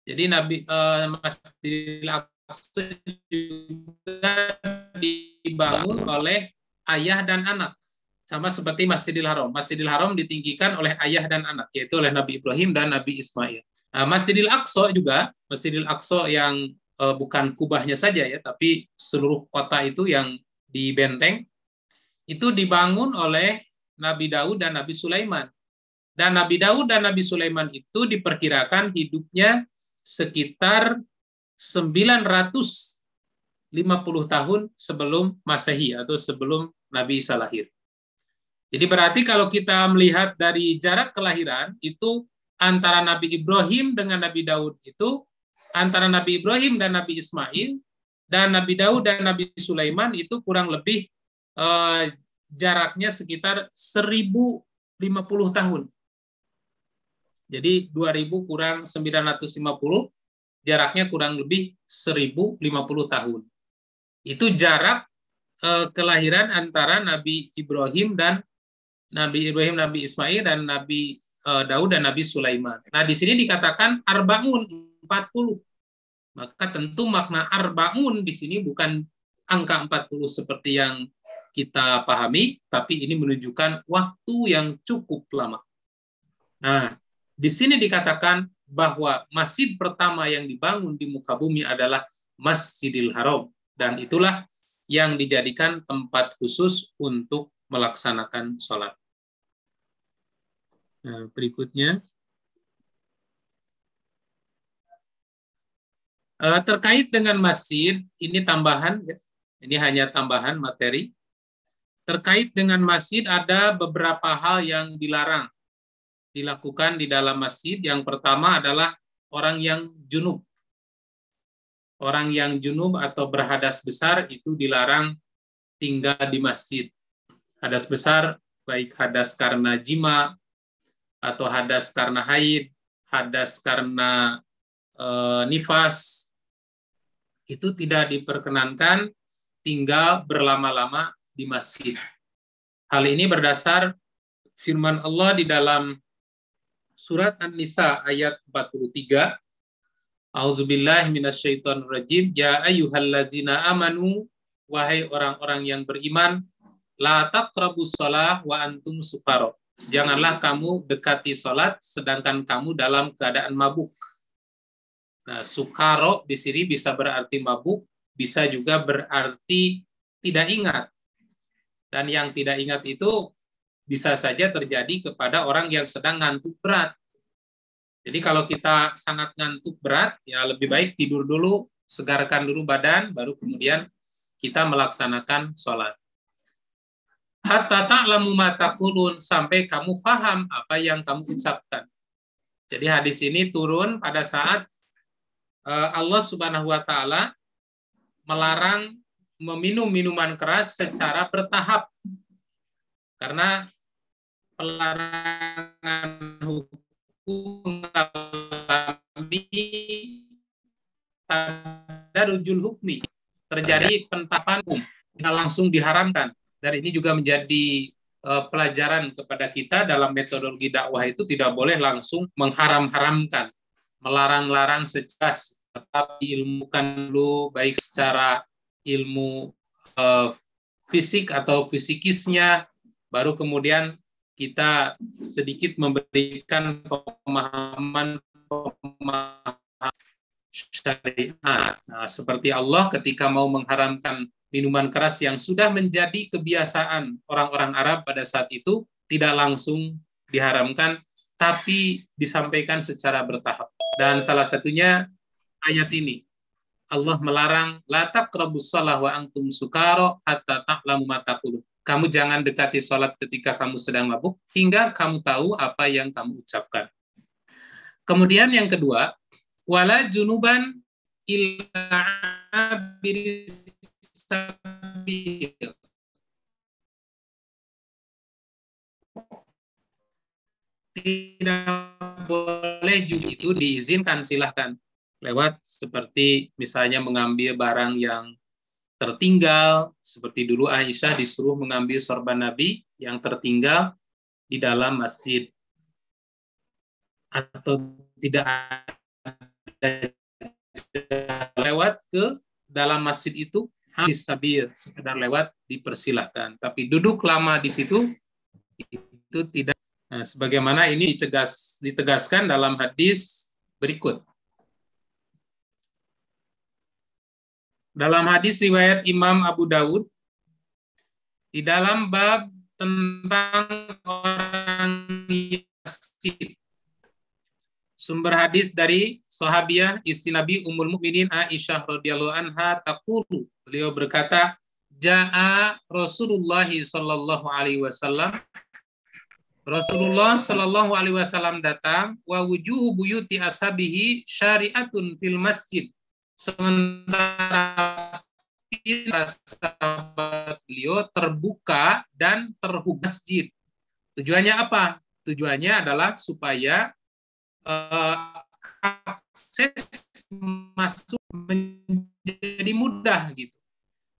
Jadi Masjidil Aqsa juga dibangun oleh ayah dan anak. Sama seperti Masjidil Haram. Masjidil Haram ditinggikan oleh ayah dan anak, yaitu oleh Nabi Ibrahim dan Nabi Ismail. Nah, Masjidil Aqsa juga, Masjidil Aqsa yang bukan kubahnya saja ya, tapi seluruh kota itu yang di benteng, itu dibangun oleh Nabi Daud dan Nabi Sulaiman. Dan Nabi Daud dan Nabi Sulaiman itu diperkirakan hidupnya sekitar 950 tahun sebelum Masehi, atau sebelum Nabi Isa lahir. Jadi berarti kalau kita melihat dari jarak kelahiran, itu antara Nabi Ibrahim dengan Nabi Daud itu, antara Nabi Ibrahim dan Nabi Ismail, dan Nabi Daud dan Nabi Sulaiman itu kurang lebih jaraknya sekitar 1050 tahun. Jadi 2000 kurang 950, jaraknya kurang lebih 1050 tahun. Itu jarak kelahiran antara Nabi Ibrahim dan Nabi Ismail, dan Nabi Daud dan Nabi Sulaiman. Nah, di sini dikatakan arba'un, 40. Maka tentu makna arba'un di sini bukan angka 40 seperti yang kita pahami, tapi ini menunjukkan waktu yang cukup lama. Nah, di sini dikatakan bahwa masjid pertama yang dibangun di muka bumi adalah Masjidil Haram. Dan itulah yang dijadikan tempat khusus untuk melaksanakan sholat. Nah, berikutnya. Terkait dengan masjid, ini tambahan, ya. Ini hanya tambahan materi. Terkait dengan masjid, ada beberapa hal yang dilarang dilakukan di dalam masjid. Yang pertama adalah orang yang junub. Orang yang junub atau berhadas besar itu dilarang tinggal di masjid. Hadas besar, baik hadas karena jima, atau hadas karena haid, hadas karena nifas, itu tidak diperkenankan tinggal berlama-lama di masjid. Hal ini berdasar firman Allah di dalam surat An-Nisa ayat 43. A'udzubillahi minasyaitonirrajim. Ya ayyuhallazina amanu, wahai orang-orang yang beriman, la taqrabus shalah wa antum sukara. Janganlah kamu dekati salat sedangkan kamu dalam keadaan mabuk. Nah, sukaro di sini bisa berarti mabuk, bisa juga berarti tidak ingat. Dan yang tidak ingat itu bisa saja terjadi kepada orang yang sedang ngantuk berat. Jadi kalau kita sangat ngantuk berat, ya lebih baik tidur dulu, segarkan dulu badan, baru kemudian kita melaksanakan sholat. Hatta ta'lamu ma taqulun, sampai kamu faham apa yang kamu ucapkan. Jadi hadis ini turun pada saat Allah Subhanahu wa taala melarang meminum minuman keras secara bertahap. Karena pelarangan hukum mengalami tadarujul hukmi, terjadi penetapan hukum, tidak langsung diharamkan. Dan ini juga menjadi pelajaran kepada kita dalam metodologi dakwah itu tidak boleh langsung mengharam-haramkan, melarang-larang secara, tetapi ilmukan dulu, baik secara ilmu fisik atau fisikisnya, baru kemudian kita sedikit memberikan pemahaman syariat. Nah, seperti Allah ketika mau mengharamkan minuman keras yang sudah menjadi kebiasaan orang-orang Arab pada saat itu, tidak langsung diharamkan, tapi disampaikan secara bertahap. Dan salah satunya ayat ini. Allah melarang la taqrabus shalah wa antum sukara hatta ta'lamu ma taqulun. Kamu jangan dekati salat ketika kamu sedang mabuk hingga kamu tahu apa yang kamu ucapkan. Kemudian yang kedua, wala junuban illa bisabil. Tidak boleh juga, itu diizinkan, silahkan lewat seperti misalnya mengambil barang yang tertinggal, seperti dulu Aisyah disuruh mengambil sorban Nabi yang tertinggal di dalam masjid, atau tidak ada lewat ke dalam masjid itu, habis sabil, sekedar lewat dipersilahkan, tapi duduk lama di situ itu tidak. Nah, sebagaimana ini ditegaskan dalam hadis berikut. Dalam hadis riwayat Imam Abu Dawud, di dalam bab tentang orang yasid, sumber hadis dari sahabiah istri Nabi Ummul Mukminin Aisyah radhiyallahu anha taqulu, beliau berkata, jaa Rasulullah sallallahu alaihi wasallam, Rasulullah sallallahu alaihi wasallam datang, wa wujuhu buyuti ashabihi syari'atun fil masjid, sementara sahabat beliau terbuka dan terhubung masjid. Tujuannya apa? Tujuannya adalah supaya akses masuk menjadi mudah gitu.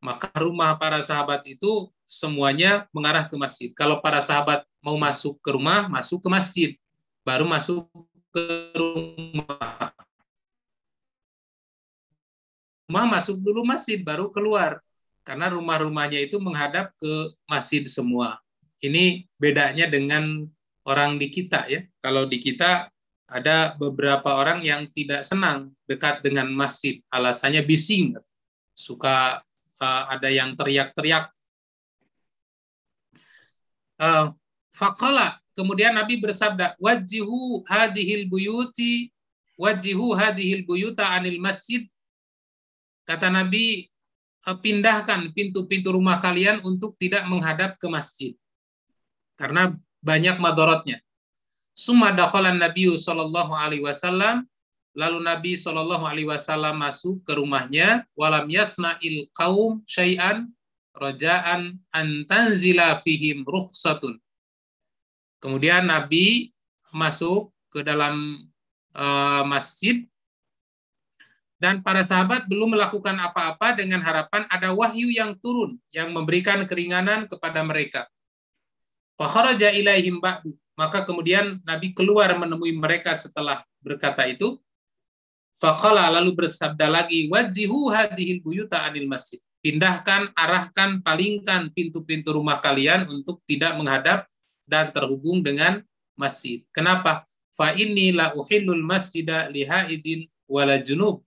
Maka rumah para sahabat itu semuanya mengarah ke masjid. Kalau para sahabat mau masuk ke rumah, masuk ke masjid, baru masuk ke rumah. Masuk dulu masjid, baru keluar. Karena rumah-rumahnya itu menghadap ke masjid semua. Ini bedanya dengan orang di kita ya. Kalau di kita ada beberapa orang yang tidak senang dekat dengan masjid, alasannya bising, suka ada yang teriak-teriak. Faqala, kemudian Nabi bersabda, wajihu hadhil buyuta anil masjid. Kata Nabi, pindahkan pintu-pintu rumah kalian untuk tidak menghadap ke masjid, karena banyak madorotnya. Summa dakhalan Nabi sallallahu alaihi wasallam, lalu Nabi sallallahu alaihi wasallam masuk ke rumahnya, walam yasna'il qaum syai'an raja'an an tanzila fihim rukhsatun. Kemudian Nabi masuk ke dalam masjid, dan para sahabat belum melakukan apa-apa dengan harapan ada wahyu yang turun yang memberikan keringanan kepada mereka. Fa kharaja ilaihim ba'du, maka kemudian Nabi keluar menemui mereka setelah berkata itu. Faqala, lalu bersabda lagi, wajihu hadhil buyuta anil masjid. Pindahkan, arahkan, palingkan pintu-pintu rumah kalian untuk tidak menghadap dan terhubung dengan masjid. Kenapa? Fa inni la uhillul masjida lihaidin wala junub.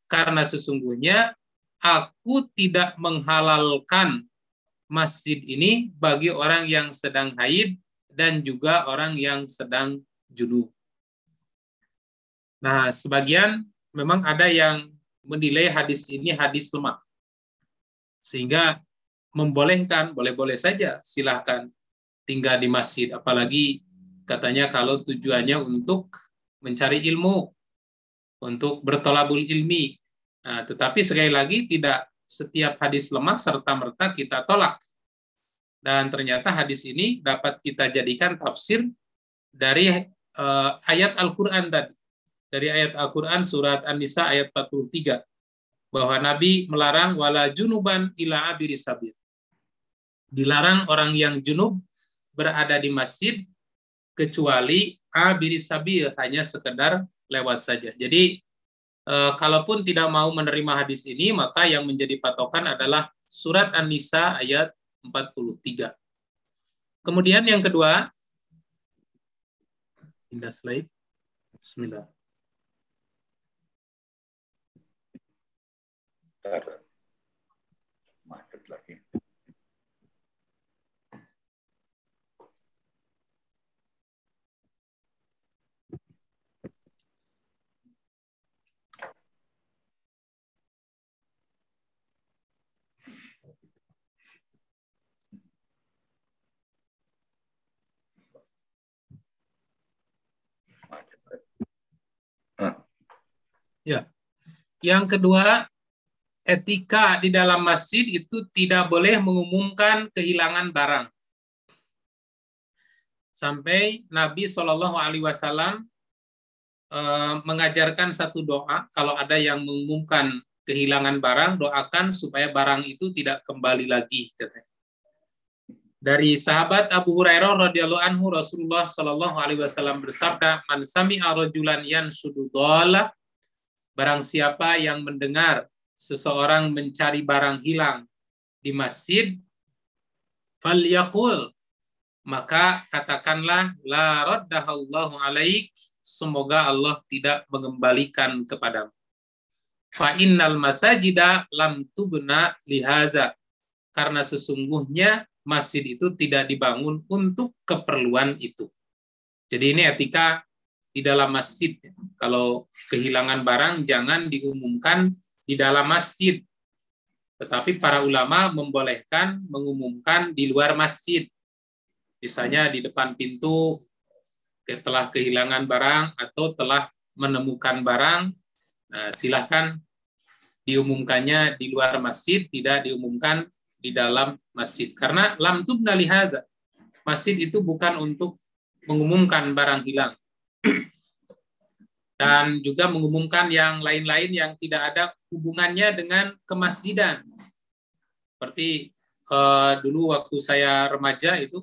Karena sesungguhnya aku tidak menghalalkan masjid ini bagi orang yang sedang haid dan juga orang yang sedang junub. Nah, sebagian memang ada yang menilai hadis ini hadis lemah, sehingga membolehkan, boleh-boleh saja, silahkan tinggal di masjid, apalagi katanya kalau tujuannya untuk mencari ilmu, untuk bertolabul ilmi. Nah, tetapi sekali lagi tidak setiap hadis lemah serta-merta kita tolak. Dan ternyata hadis ini dapat kita jadikan tafsir dari ayat Al-Quran tadi. Dari ayat Al-Quran surat An-Nisa ayat 43. Bahwa Nabi melarang wala junuban ila abiri sabil. Dilarang orang yang junub berada di masjid kecuali abiri sabil, hanya sekedar lewat saja. Jadi kalaupun tidak mau menerima hadis ini, maka yang menjadi patokan adalah surat An-Nisa ayat 43. Kemudian yang kedua, pindah slide. Bismillah. Macet lagi. Ya. Yang kedua, etika di dalam masjid itu tidak boleh mengumumkan kehilangan barang. Sampai Nabi Shallallahu Alaihi Wasallam mengajarkan satu doa, kalau ada yang mengumumkan kehilangan barang, doakan supaya barang itu tidak kembali lagi. Katanya. Dari sahabat Abu Hurairah radhiyallahu anhu, Rasulullah Shallallahu Alaihi Wasallam bersabda, "Man sami'a rajulan yanshudu dhalah." Barang siapa yang mendengar seseorang mencari barang hilang di masjid, falyaqul, maka katakanlah, la raddahallahu alaik, semoga Allah tidak mengembalikan kepadamu. Fa innal masajida lam tubna lihadza, karena sesungguhnya masjid itu tidak dibangun untuk keperluan itu. Jadi ini etika di dalam masjid. Kalau kehilangan barang jangan diumumkan di dalam masjid. Tetapi para ulama membolehkan mengumumkan di luar masjid. Misalnya di depan pintu telah kehilangan barang atau telah menemukan barang, nah, silahkan diumumkannya di luar masjid, tidak diumumkan di dalam masjid. Karena lam tubna lihaza. Masjid itu bukan untuk mengumumkan barang hilang. Dan juga mengumumkan yang lain-lain yang tidak ada hubungannya dengan kemasjidan. Seperti dulu waktu saya remaja itu,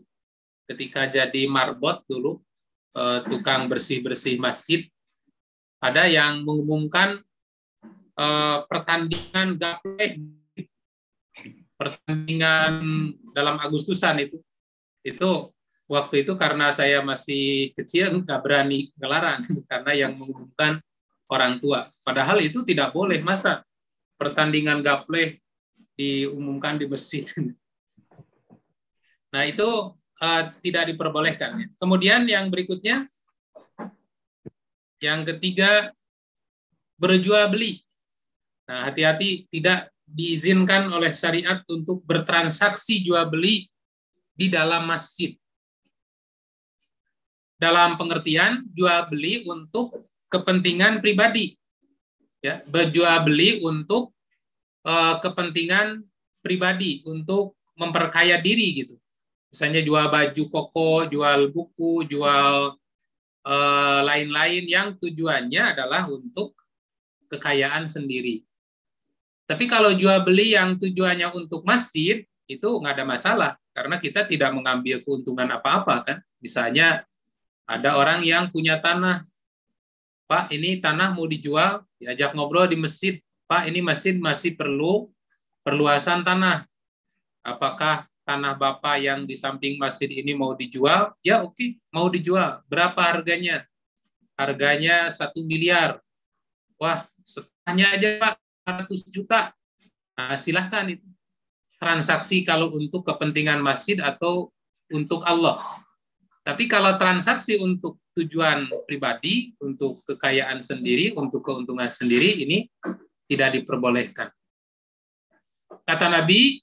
ketika jadi marbot dulu, tukang bersih-bersih masjid, ada yang mengumumkan pertandingan gapleh, pertandingan dalam Agustusan itu waktu itu karena saya masih kecil nggak berani ngelarang karena yang mengumumkan orang tua. Padahal itu tidak boleh, masa pertandingan gapleh diumumkan di masjid. Nah itu tidak diperbolehkan. Kemudian yang berikutnya, yang ketiga, berjual beli. Nah, hati-hati, tidak diizinkan oleh syariat untuk bertransaksi jual beli di dalam masjid. Dalam pengertian jual beli untuk kepentingan pribadi, ya, berjual beli untuk kepentingan pribadi, untuk memperkaya diri gitu. Misalnya jual baju koko, jual buku, jual lain-lain yang tujuannya adalah untuk kekayaan sendiri. Tapi kalau jual beli yang tujuannya untuk masjid, itu nggak ada masalah, karena kita tidak mengambil keuntungan apa-apa kan. Misalnya ada orang yang punya tanah, Pak, ini tanah mau dijual, diajak ngobrol di masjid, Pak, ini masjid masih perlu perluasan tanah. Apakah tanah Bapak yang di samping masjid ini mau dijual? Ya oke, mau dijual. Berapa harganya? Harganya 1 miliar. Wah, setengahnya aja Pak, 100 juta. Nah, silahkan itu. Transaksi kalau untuk kepentingan masjid atau untuk Allah. Tapi kalau transaksi untuk tujuan pribadi, untuk kekayaan sendiri, untuk keuntungan sendiri, ini tidak diperbolehkan. Kata Nabi,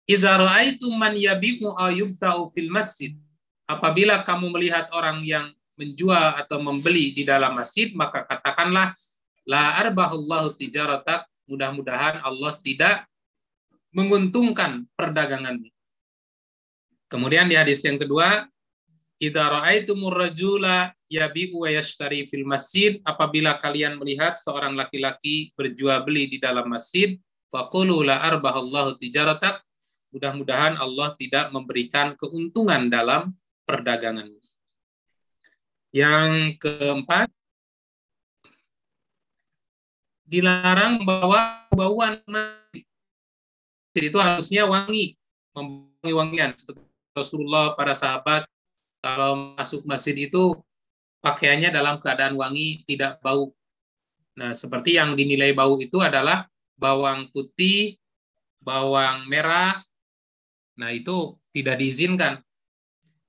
"Idza ra'aitum man yabi'u aw yubta'u fil masjid." Apabila kamu melihat orang yang menjual atau membeli di dalam masjid, maka katakanlah, la arbahullahu tijaratak, mudah-mudahan Allah tidak menguntungkan perdagangannya. Kemudian di hadis yang kedua, idza ra'aitumur rajula yabi'u wa yashtari fil masjid, apabila kalian melihat seorang laki-laki berjual beli di dalam masjid, faqulu la arbahallahu tijaratak, mudah-mudahan Allah tidak memberikan keuntungan dalam perdagangan. Yang keempat, dilarang bawa bauan masjid. Itu harusnya wangi, membawa wangian. Seperti Rasulullah, para sahabat, kalau masuk masjid itu pakaiannya dalam keadaan wangi, tidak bau. Nah, seperti yang dinilai bau itu adalah bawang putih, bawang merah. Nah, itu tidak diizinkan.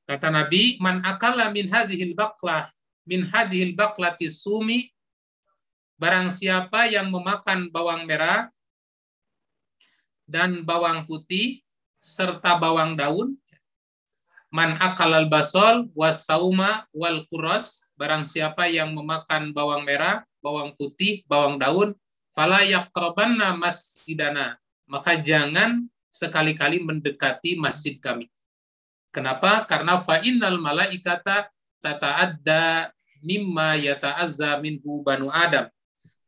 Kata Nabi, man akala min hadhil baqlati sumi, barang siapa yang memakan bawang merah dan bawang putih serta bawang daun, man akalal basol wasauma wal kuros, barang siapa yang memakan bawang merah, bawang putih, bawang daun, fala yaqrabanna masjidana, maka jangan sekali-kali mendekati masjid kami. Kenapa? Karena fa innal malaikata tata'adda mimma yata'azza minhu banu Adam.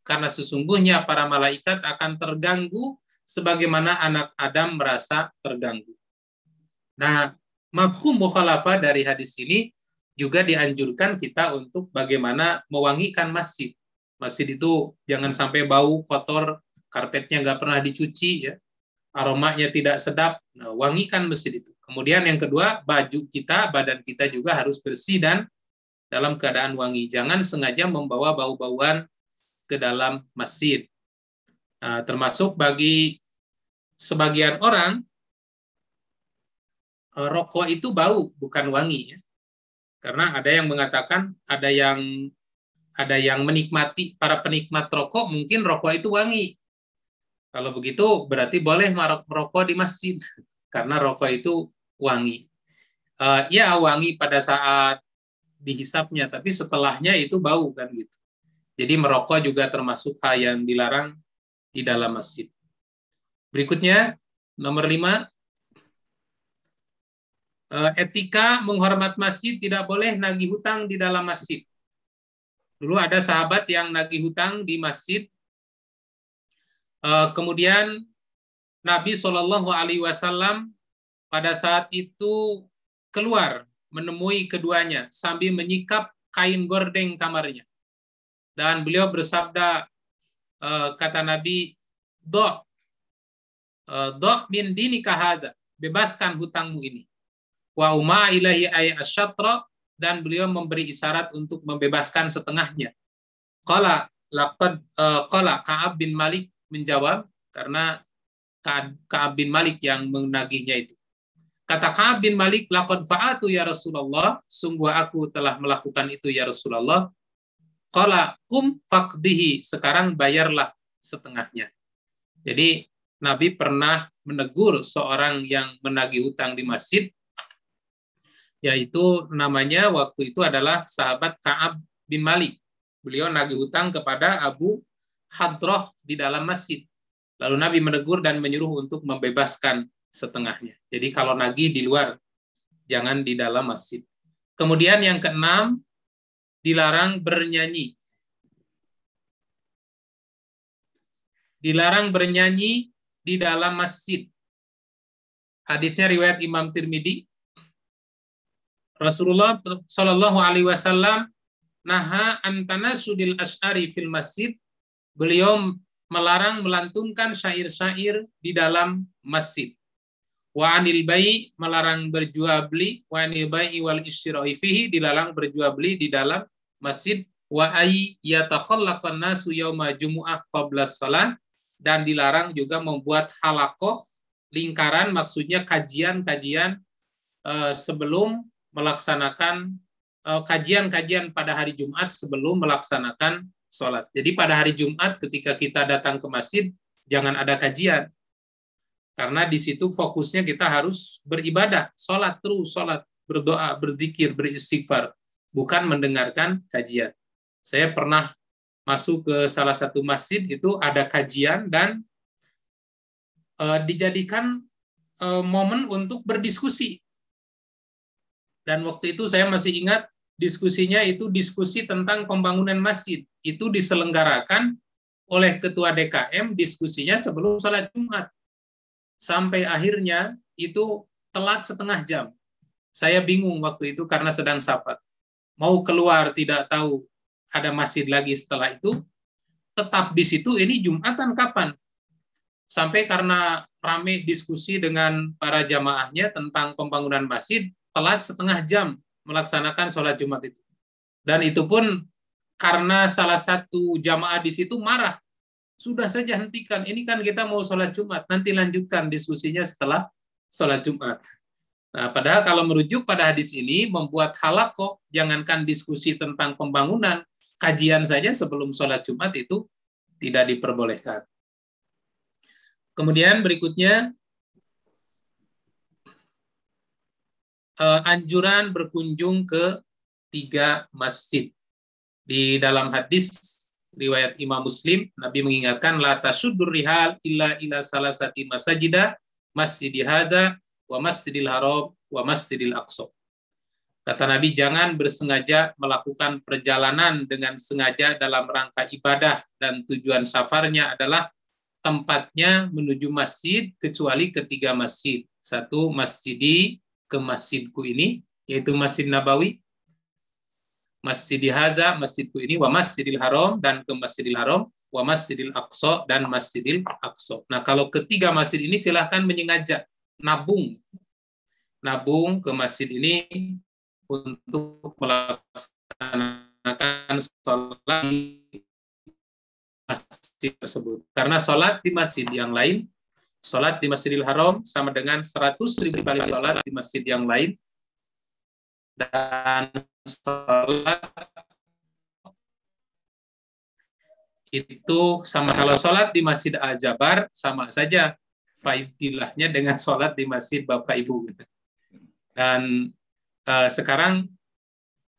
Karena sesungguhnya para malaikat akan terganggu sebagaimana anak Adam merasa terganggu. Nah, mafhum mukhalafah dari hadis ini juga dianjurkan kita untuk bagaimana mewangikan masjid. Masjid itu jangan sampai bau, kotor, karpetnya nggak pernah dicuci, ya, aromanya tidak sedap. Nah, wangikan masjid itu. Kemudian yang kedua, baju kita, badan kita juga harus bersih dan dalam keadaan wangi. Jangan sengaja membawa bau-bauan ke dalam masjid. Nah, termasuk bagi sebagian orang, rokok itu bau, bukan wangi, ya. Karena ada yang mengatakan, ada yang menikmati, para penikmat rokok mungkin rokok itu wangi. Kalau begitu berarti boleh merokok di masjid karena rokok itu wangi. Ya, wangi pada saat dihisapnya, tapi setelahnya itu bau kan gitu. Jadi merokok juga termasuk hal yang dilarang di dalam masjid. Berikutnya, nomor 5, etika menghormat masjid, tidak boleh nagih hutang di dalam masjid. Dulu ada sahabat yang nagih hutang di masjid, kemudian Nabi SAW pada saat itu keluar menemui keduanya sambil menyikap kain gordeng kamarnya. Dan beliau bersabda, kata Nabi, do min dinika hadza, bebaskan hutangmu ini. Wa umma ilahi ay asyatra, dan beliau memberi isyarat untuk membebaskan setengahnya. Qala laqad qala Ka'ab bin Malik menjawab, karena Ka'ab bin Malik yang menagihnya itu. Kata Ka'ab bin Malik, laqad fa'atu ya Rasulullah, sungguh aku telah melakukan itu ya Rasulullah. Qala kum faqdihi, sekarang bayarlah setengahnya. Jadi Nabi pernah menegur seorang yang menagih hutang di masjid, yaitu namanya waktu itu adalah sahabat Ka'ab bin Malik. Beliau nagih hutang kepada Abu Hadrah di dalam masjid. Lalu Nabi menegur dan menyuruh untuk membebaskan setengahnya. Jadi kalau nagih di luar, jangan di dalam masjid. Kemudian yang keenam, dilarang bernyanyi. Dilarang bernyanyi di dalam masjid. Hadisnya riwayat Imam Tirmidzi. Rasulullah Shallallahu Alaihi Wasallam naha antana sudil ashari fil masjid. Beliau melarang melantunkan syair-syair di dalam masjid. Wa anil bai, melarang berjual beli. Wa anil bai wal ishtira'i fihi, dilarang berjual beli di dalam masjid. Wa ay yatakhallaqan nasu yauma jumu'ah qabla shalah, dan dilarang juga membuat halaqah, lingkaran, maksudnya kajian-kajian sebelum melaksanakan kajian-kajian pada hari Jumat sebelum melaksanakan sholat. Jadi pada hari Jumat ketika kita datang ke masjid, jangan ada kajian. Karena di situ fokusnya kita harus beribadah, sholat terus, sholat, berdoa, berzikir, beristighfar, bukan mendengarkan kajian. Saya pernah masuk ke salah satu masjid, itu ada kajian dan dijadikan momen untuk berdiskusi. Dan waktu itu saya masih ingat diskusinya itu diskusi tentang pembangunan masjid. Itu diselenggarakan oleh Ketua DKM, diskusinya sebelum sholat Jumat. Sampai akhirnya itu telat setengah jam. Saya bingung waktu itu karena sedang safar. Mau keluar tidak tahu ada masjid lagi setelah itu. Tetap di situ, ini Jumatan kapan? Sampai karena rame diskusi dengan para jamaahnya tentang pembangunan masjid, telat setengah jam melaksanakan sholat Jumat itu. Dan itu pun karena salah satu jamaah di situ marah. Sudah saja hentikan, ini kan kita mau sholat Jumat, nanti lanjutkan diskusinya setelah sholat Jumat. Nah, padahal kalau merujuk pada hadis ini, membuat halaqah, jangankan diskusi tentang pembangunan, kajian saja sebelum sholat Jumat itu tidak diperbolehkan. Kemudian berikutnya, anjuran berkunjung ke 3 masjid. Di dalam hadis riwayat Imam Muslim, Nabi mengingatkan, la tasuddur rihal illa ila salasati masajida, masjidi hadza wa masjidil haram wa masjidil aqsa. Kata Nabi, jangan bersengaja melakukan perjalanan dengan sengaja dalam rangka ibadah dan tujuan safarnya adalah tempatnya menuju masjid kecuali ke 3 masjid. 1, masjidi, ke masjidku ini, yaitu Masjid Nabawi, Masjidi Hadza, masjidku ini, wa Masjidil Haram, dan ke Masjidil Haram, wa Masjidil Aqsa, dan Masjidil Aqsa. Nah, kalau ke 3 masjid ini silahkan menyengaja, nabung ke masjid ini untuk melaksanakan sholat di masjid tersebut. Karena sholat di masjid yang lain, sholat di Masjidil Haram sama dengan 100.000 kali sholat di masjid yang lain. Dan sholat itu sama, kalau sholat di Masjid Al-Jabar sama saja faidilahnya dengan sholat di Masjid Bapak Ibu. Dan sekarang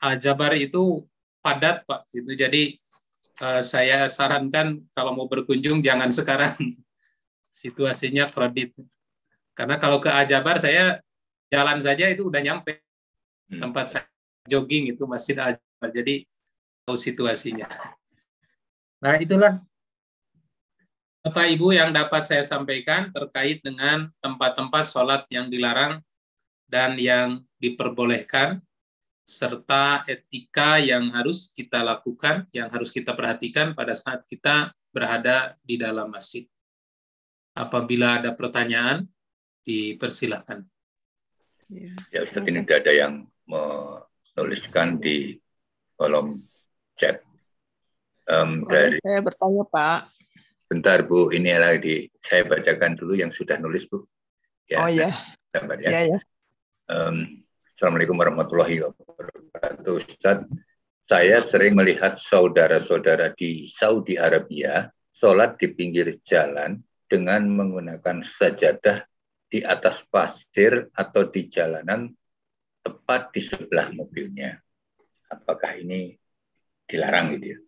Al-Jabar itu padat, Pak. Itu jadi saya sarankan kalau mau berkunjung jangan sekarang. Situasinya kredit. Karena kalau ke Al-Jabar saya jalan saja itu udah nyampe tempat saya jogging itu Masjid Al-Jabar. Jadi tahu situasinya. Nah, itulah Bapak Ibu yang dapat saya sampaikan terkait dengan tempat-tempat sholat yang dilarang dan yang diperbolehkan, serta etika yang harus kita lakukan, yang harus kita perhatikan pada saat kita berada di dalam masjid. Apabila ada pertanyaan, dipersilahkan. Ya Ustadz, ini sudah ada yang menuliskan di kolom chat. Dari saya bertanya Pak. Bentar Bu, ini lagi saya bacakan dulu yang sudah nulis Bu. Ya, oh ya. Sabar ya. Ya. Assalamualaikum warahmatullahi wabarakatuh. Ustadz, saya sering melihat saudara-saudara di Saudi Arabia sholat di pinggir jalan dengan menggunakan sajadah di atas pasir atau di jalanan tepat di sebelah mobilnya. Apakah ini dilarang gitu ya?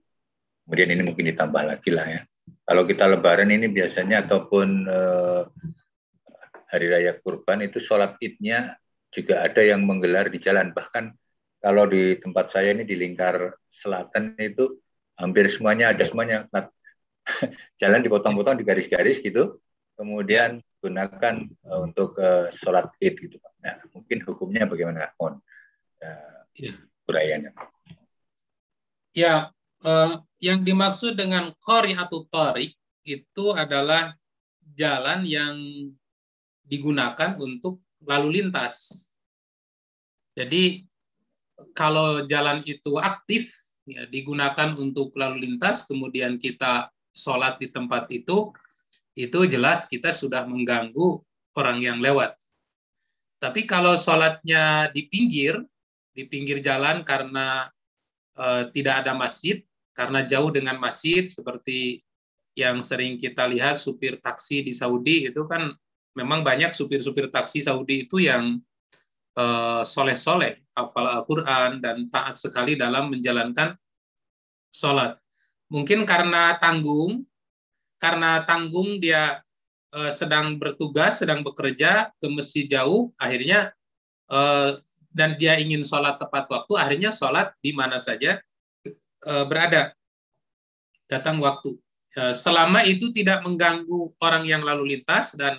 Kemudian ini mungkin ditambah lagi lah ya. Kalau kita lebaran ini biasanya ataupun hari raya kurban itu sholat idnya juga ada yang menggelar di jalan. Bahkan kalau di tempat saya ini di Lingkar Selatan itu hampir semuanya ada semuanya. Jalan dipotong-potong di garis-garis gitu. Kemudian gunakan untuk sholat id gitu. Nah, mungkin hukumnya bagaimana? Mohon uraiannya. Ya, yang dimaksud dengan qari'atut thariq itu adalah jalan yang digunakan untuk lalu lintas. Jadi kalau jalan itu aktif, ya, digunakan untuk lalu lintas, kemudian kita sholat di tempat itu jelas kita sudah mengganggu orang yang lewat. Tapi kalau sholatnya di pinggir jalan karena tidak ada masjid, karena jauh dengan masjid, seperti yang sering kita lihat supir taksi di Saudi, itu kan memang banyak supir-supir taksi Saudi itu yang soleh-soleh, hafal Al-Quran, dan taat sekali dalam menjalankan sholat. Mungkin karena tanggung dia sedang bertugas, sedang bekerja ke masjid jauh, akhirnya dan dia ingin sholat tepat waktu, akhirnya sholat di mana saja berada, datang waktu. Selama itu tidak mengganggu orang yang lalu lintas, dan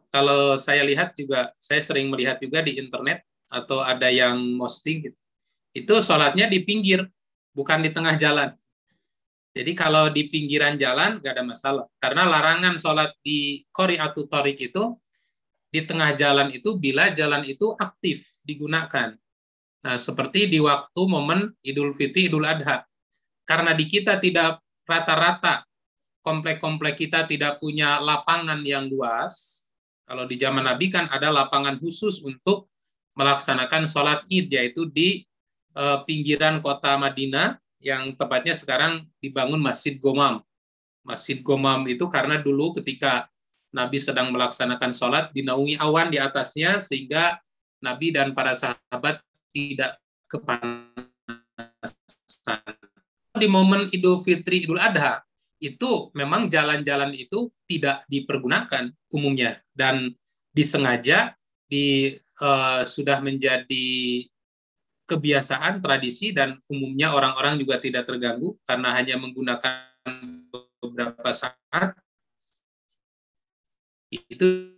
kalau saya lihat juga, saya sering melihat juga di internet, atau ada yang posting gitu, itu sholatnya di pinggir, bukan di tengah jalan. Jadi kalau di pinggiran jalan nggak ada masalah, karena larangan sholat di qari'atut thariq itu di tengah jalan itu bila jalan itu aktif digunakan. Nah, seperti di waktu momen Idul Fitri, Idul Adha. Karena di kita tidak rata-rata, komplek-komplek kita tidak punya lapangan yang luas. Kalau di zaman Nabi kan ada lapangan khusus untuk melaksanakan sholat id, yaitu di pinggiran kota Madinah, yang tepatnya sekarang dibangun Masjid Gomam. Masjid Gomam itu karena dulu ketika Nabi sedang melaksanakan sholat, dinaungi awan di atasnya, sehingga Nabi dan para sahabat tidak kepanasan. Di momen Idul Fitri, Idul Adha, itu memang jalan-jalan itu tidak dipergunakan umumnya, dan disengaja sudah menjadi kebiasaan, tradisi, dan umumnya orang-orang juga tidak terganggu karena hanya menggunakan beberapa saat itu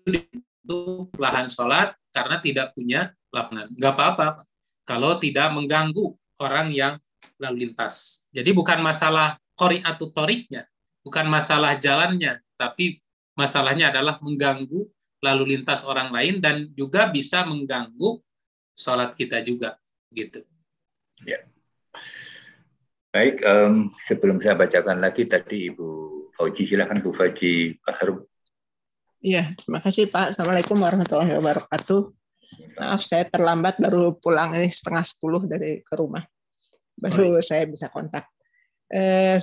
untuk lahan sholat karena tidak punya lapangan. Nggak apa-apa kalau tidak mengganggu orang yang lalu lintas. Jadi bukan masalah qari'atut thariqnya, bukan masalah jalannya, tapi masalahnya adalah mengganggu lalu lintas orang lain, dan juga bisa mengganggu sholat kita juga. Gitu. Ya. Baik, sebelum saya bacakan lagi tadi Ibu Fauji, silakan Bu Fauji Baharum. Iya, terima kasih Pak. Assalamualaikum warahmatullahi wabarakatuh. Maaf, saya terlambat, baru pulang ini 9:30 dari ke rumah. Baru saya bisa kontak.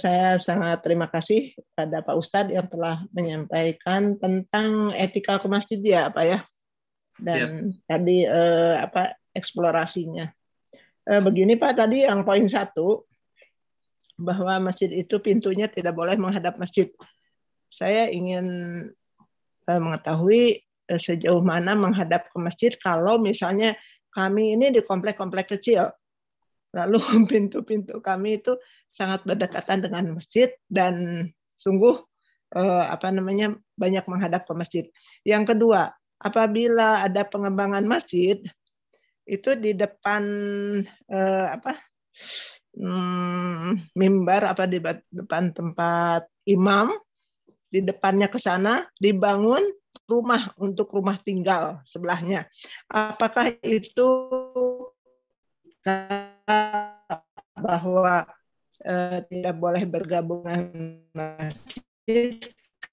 Saya sangat terima kasih pada Pak Ustadz yang telah menyampaikan tentang etika ke masjid ya Pak ya. Dan tadi eksplorasinya. Begini Pak, tadi yang poin 1, bahwa masjid itu pintunya tidak boleh menghadap masjid. Saya ingin mengetahui sejauh mana menghadap ke masjid kalau misalnya kami ini di komplek-komplek kecil, lalu pintu-pintu kami itu sangat berdekatan dengan masjid dan sungguh banyak menghadap ke masjid. Yang kedua, apabila ada pengembangan masjid itu di depan mimbar di depan tempat imam di depannya ke sana dibangun rumah untuk rumah tinggal sebelahnya. Apakah itu bahwa tidak boleh bergabung dengan masjid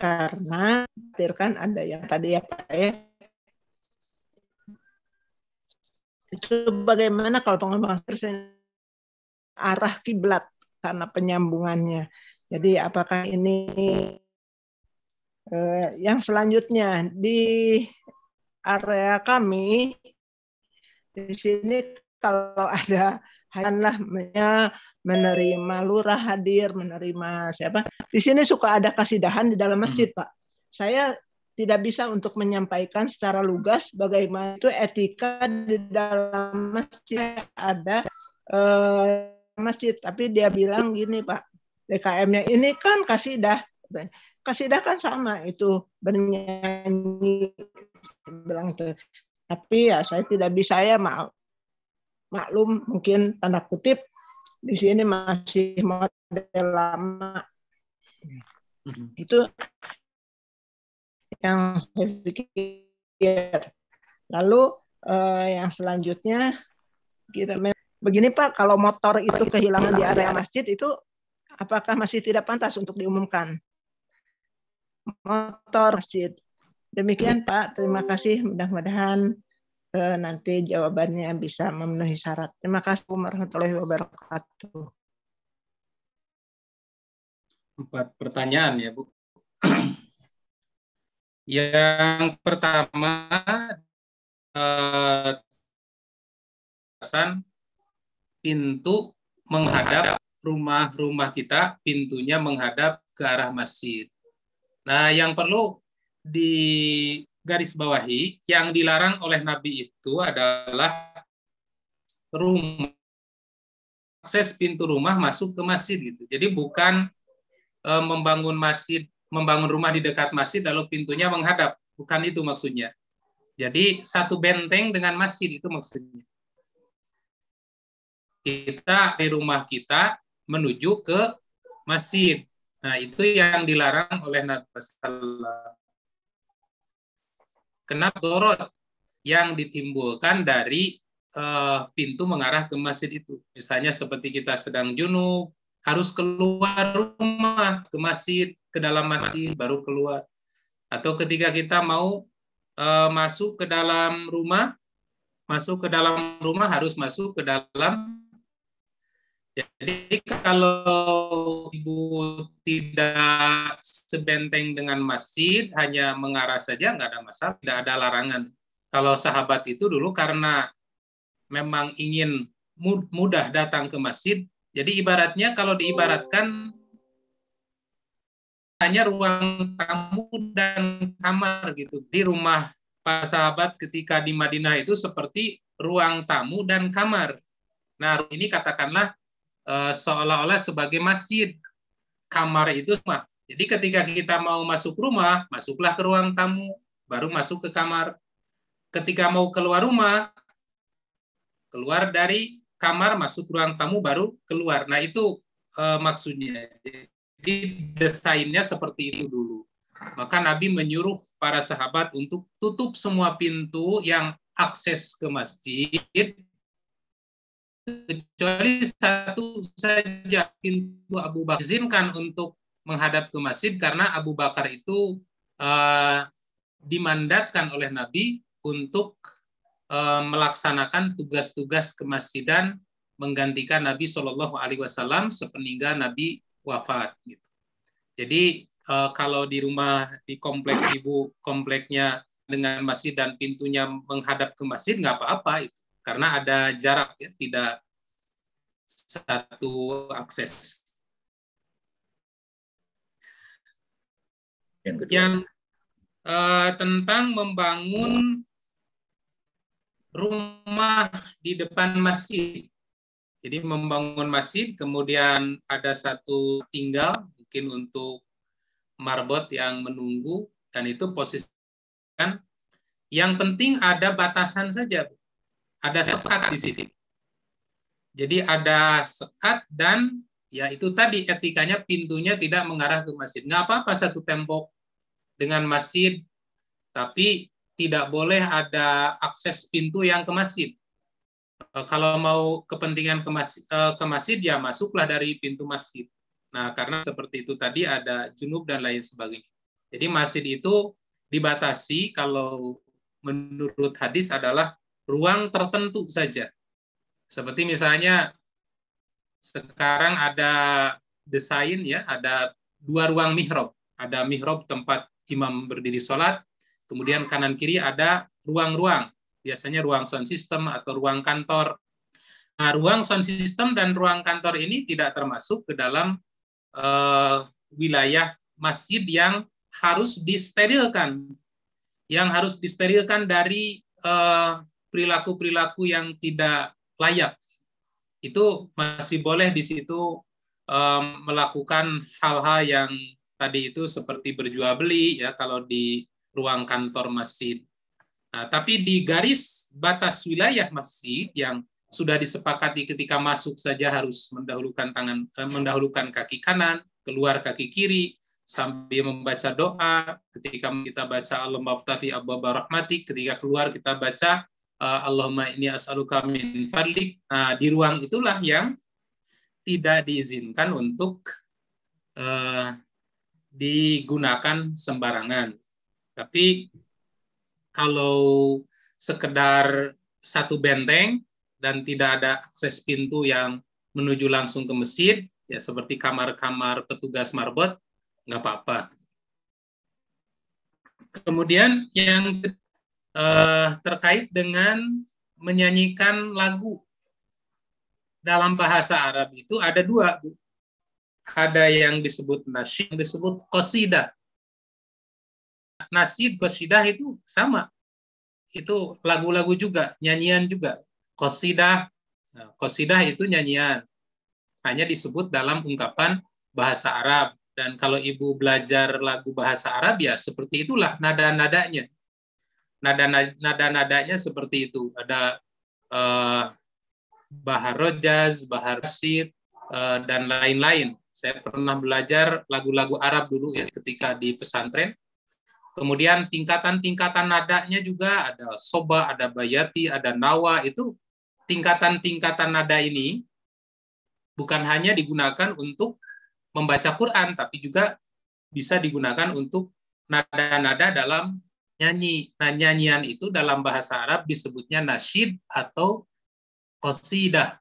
karena kan ada yang tadi ya Pak ya. Itu bagaimana kalau pengembangan arah kiblat karena penyambungannya. Jadi apakah ini yang selanjutnya di area kami di sini kalau ada lah menerima lurah hadir, menerima siapa. Di sini suka ada kasidahan di dalam masjid, Pak. Saya tidak bisa untuk menyampaikan secara lugas bagaimana itu etika di dalam masjid. Ada masjid, tapi dia bilang gini, Pak, DKM-nya ini kan kasidah. Kasidah kan sama itu bernyanyi, bilang itu. Tapi ya saya tidak bisa ya maklum mungkin tanda kutip di sini masih model lama. Itu yang saya pikir. Lalu yang selanjutnya kita begini Pak, kalau motor itu kehilangan di area masjid itu apakah masih tidak pantas untuk diumumkan? Motor masjid. Demikian Pak, terima kasih. Mudah-mudahan nanti jawabannya bisa memenuhi syarat. Terima kasih warahmatullahi wabarakatuh. 4 pertanyaan ya Bu. Yang pertama, pintu menghadap rumah-rumah kita, pintunya menghadap ke arah masjid. Nah, yang perlu digarisbawahi, yang dilarang oleh Nabi itu adalah akses pintu rumah masuk ke masjid gitu. Jadi bukan membangun rumah di dekat masjid lalu pintunya menghadap, bukan itu maksudnya. Jadi satu benteng dengan masjid itu maksudnya. Kita di rumah kita menuju ke masjid. Nah, itu yang dilarang oleh Nabi Sallallahu. Kenapa dorot yang ditimbulkan dari pintu mengarah ke masjid itu? Misalnya seperti kita sedang junub, harus keluar rumah ke masjid, ke dalam masjid baru keluar. Atau ketika kita mau masuk ke dalam rumah harus masuk ke dalam. Jadi kalau ibu tidak sebenteng dengan masjid, hanya mengarah saja, nggak ada masalah, tidak ada larangan. Kalau sahabat itu dulu karena memang ingin mudah datang ke masjid, jadi ibaratnya kalau diibaratkan hanya ruang tamu dan kamar gitu. Di rumah para sahabat ketika di Madinah itu seperti ruang tamu dan kamar. Nah, ini katakanlah seolah-olah sebagai masjid, kamar itu rumah. Jadi ketika kita mau masuk rumah, masuklah ke ruang tamu, baru masuk ke kamar. Ketika mau keluar rumah, keluar dari kamar, masuk ruang tamu, baru keluar. Nah itu maksudnya. Jadi desainnya seperti itu dulu. Maka Nabi menyuruh para sahabat untuk tutup semua pintu yang akses ke masjid, kecuali satu saja, pintu Abu Bakar. Izinkan untuk menghadap ke masjid karena Abu Bakar itu dimandatkan oleh Nabi untuk melaksanakan tugas-tugas kemasjidan menggantikan Nabi Shallallahu Alaihi Wasallam sepeninggal Nabi wafat. Gitu. Jadi kalau di rumah di komplek ibu, kompleknya dengan masjid dan pintunya menghadap ke masjid nggak apa-apa itu. Karena ada jarak, ya, tidak satu akses. Yang tentang membangun rumah di depan masjid. Jadi membangun masjid, kemudian ada satu tinggal, mungkin untuk marbot yang menunggu, dan itu posisikan. Yang penting ada batasan saja. Ada sekat di sini. Jadi ada sekat dan Ya itu tadi etikanya, pintunya tidak mengarah ke masjid. Nggak apa-apa satu tembok dengan masjid, tapi tidak boleh ada akses pintu yang ke masjid. Kalau mau kepentingan ke masjid, ya masuklah dari pintu masjid. Nah, karena seperti itu tadi ada junub dan lain sebagainya. Jadi masjid itu dibatasi kalau menurut hadis adalah ruang tertentu saja. Seperti misalnya sekarang ada desain ya, ada 2 ruang mihrab. Ada mihrab tempat imam berdiri sholat, kemudian kanan kiri ada ruang-ruang. Biasanya ruang sound system atau ruang kantor. Nah, ruang sound system dan ruang kantor ini tidak termasuk ke dalam wilayah masjid yang harus disterilkan. Yang harus disterilkan dari perilaku-perilaku yang tidak layak. Itu masih boleh di situ melakukan hal-hal yang tadi itu seperti berjual beli ya kalau di ruang kantor masjid. Nah, tapi di garis batas wilayah masjid yang sudah disepakati ketika masuk saja harus mendahulukan kaki kanan, keluar kaki kiri sambil membaca doa. Ketika kita baca Allahumma aftahi abwaaba rahmatik, ketika keluar kita baca Allahumma inni as'aluka min fadlik. Nah, di ruang itulah yang tidak diizinkan untuk digunakan sembarangan. Tapi kalau sekedar satu benteng dan tidak ada akses pintu yang menuju langsung ke masjid, ya seperti kamar-kamar petugas marbot, nggak apa-apa. Kemudian yang terkait dengan menyanyikan lagu dalam bahasa Arab itu ada 2, Bu. Ada yang disebut nasyid, yang disebut qasidah. Nasyid, qasidah itu sama. Itu lagu-lagu juga, nyanyian juga. Qasidah itu nyanyian. Hanya disebut dalam ungkapan bahasa Arab. Dan kalau Ibu belajar lagu bahasa Arab, ya seperti itulah nada-nadanya. Nada-nadanya seperti itu. Ada bahar rojaz, bahar rasyid, dan lain-lain. Saya pernah belajar lagu-lagu Arab dulu ya ketika di pesantren. Kemudian tingkatan-tingkatan nadanya juga ada soba, ada bayati, ada nawa. Itu tingkatan-tingkatan nada ini bukan hanya digunakan untuk membaca Quran, tapi juga bisa digunakan untuk nada-nada dalam nyanyi. Nah, nyanyian itu dalam bahasa Arab disebutnya nasyid atau qasidah.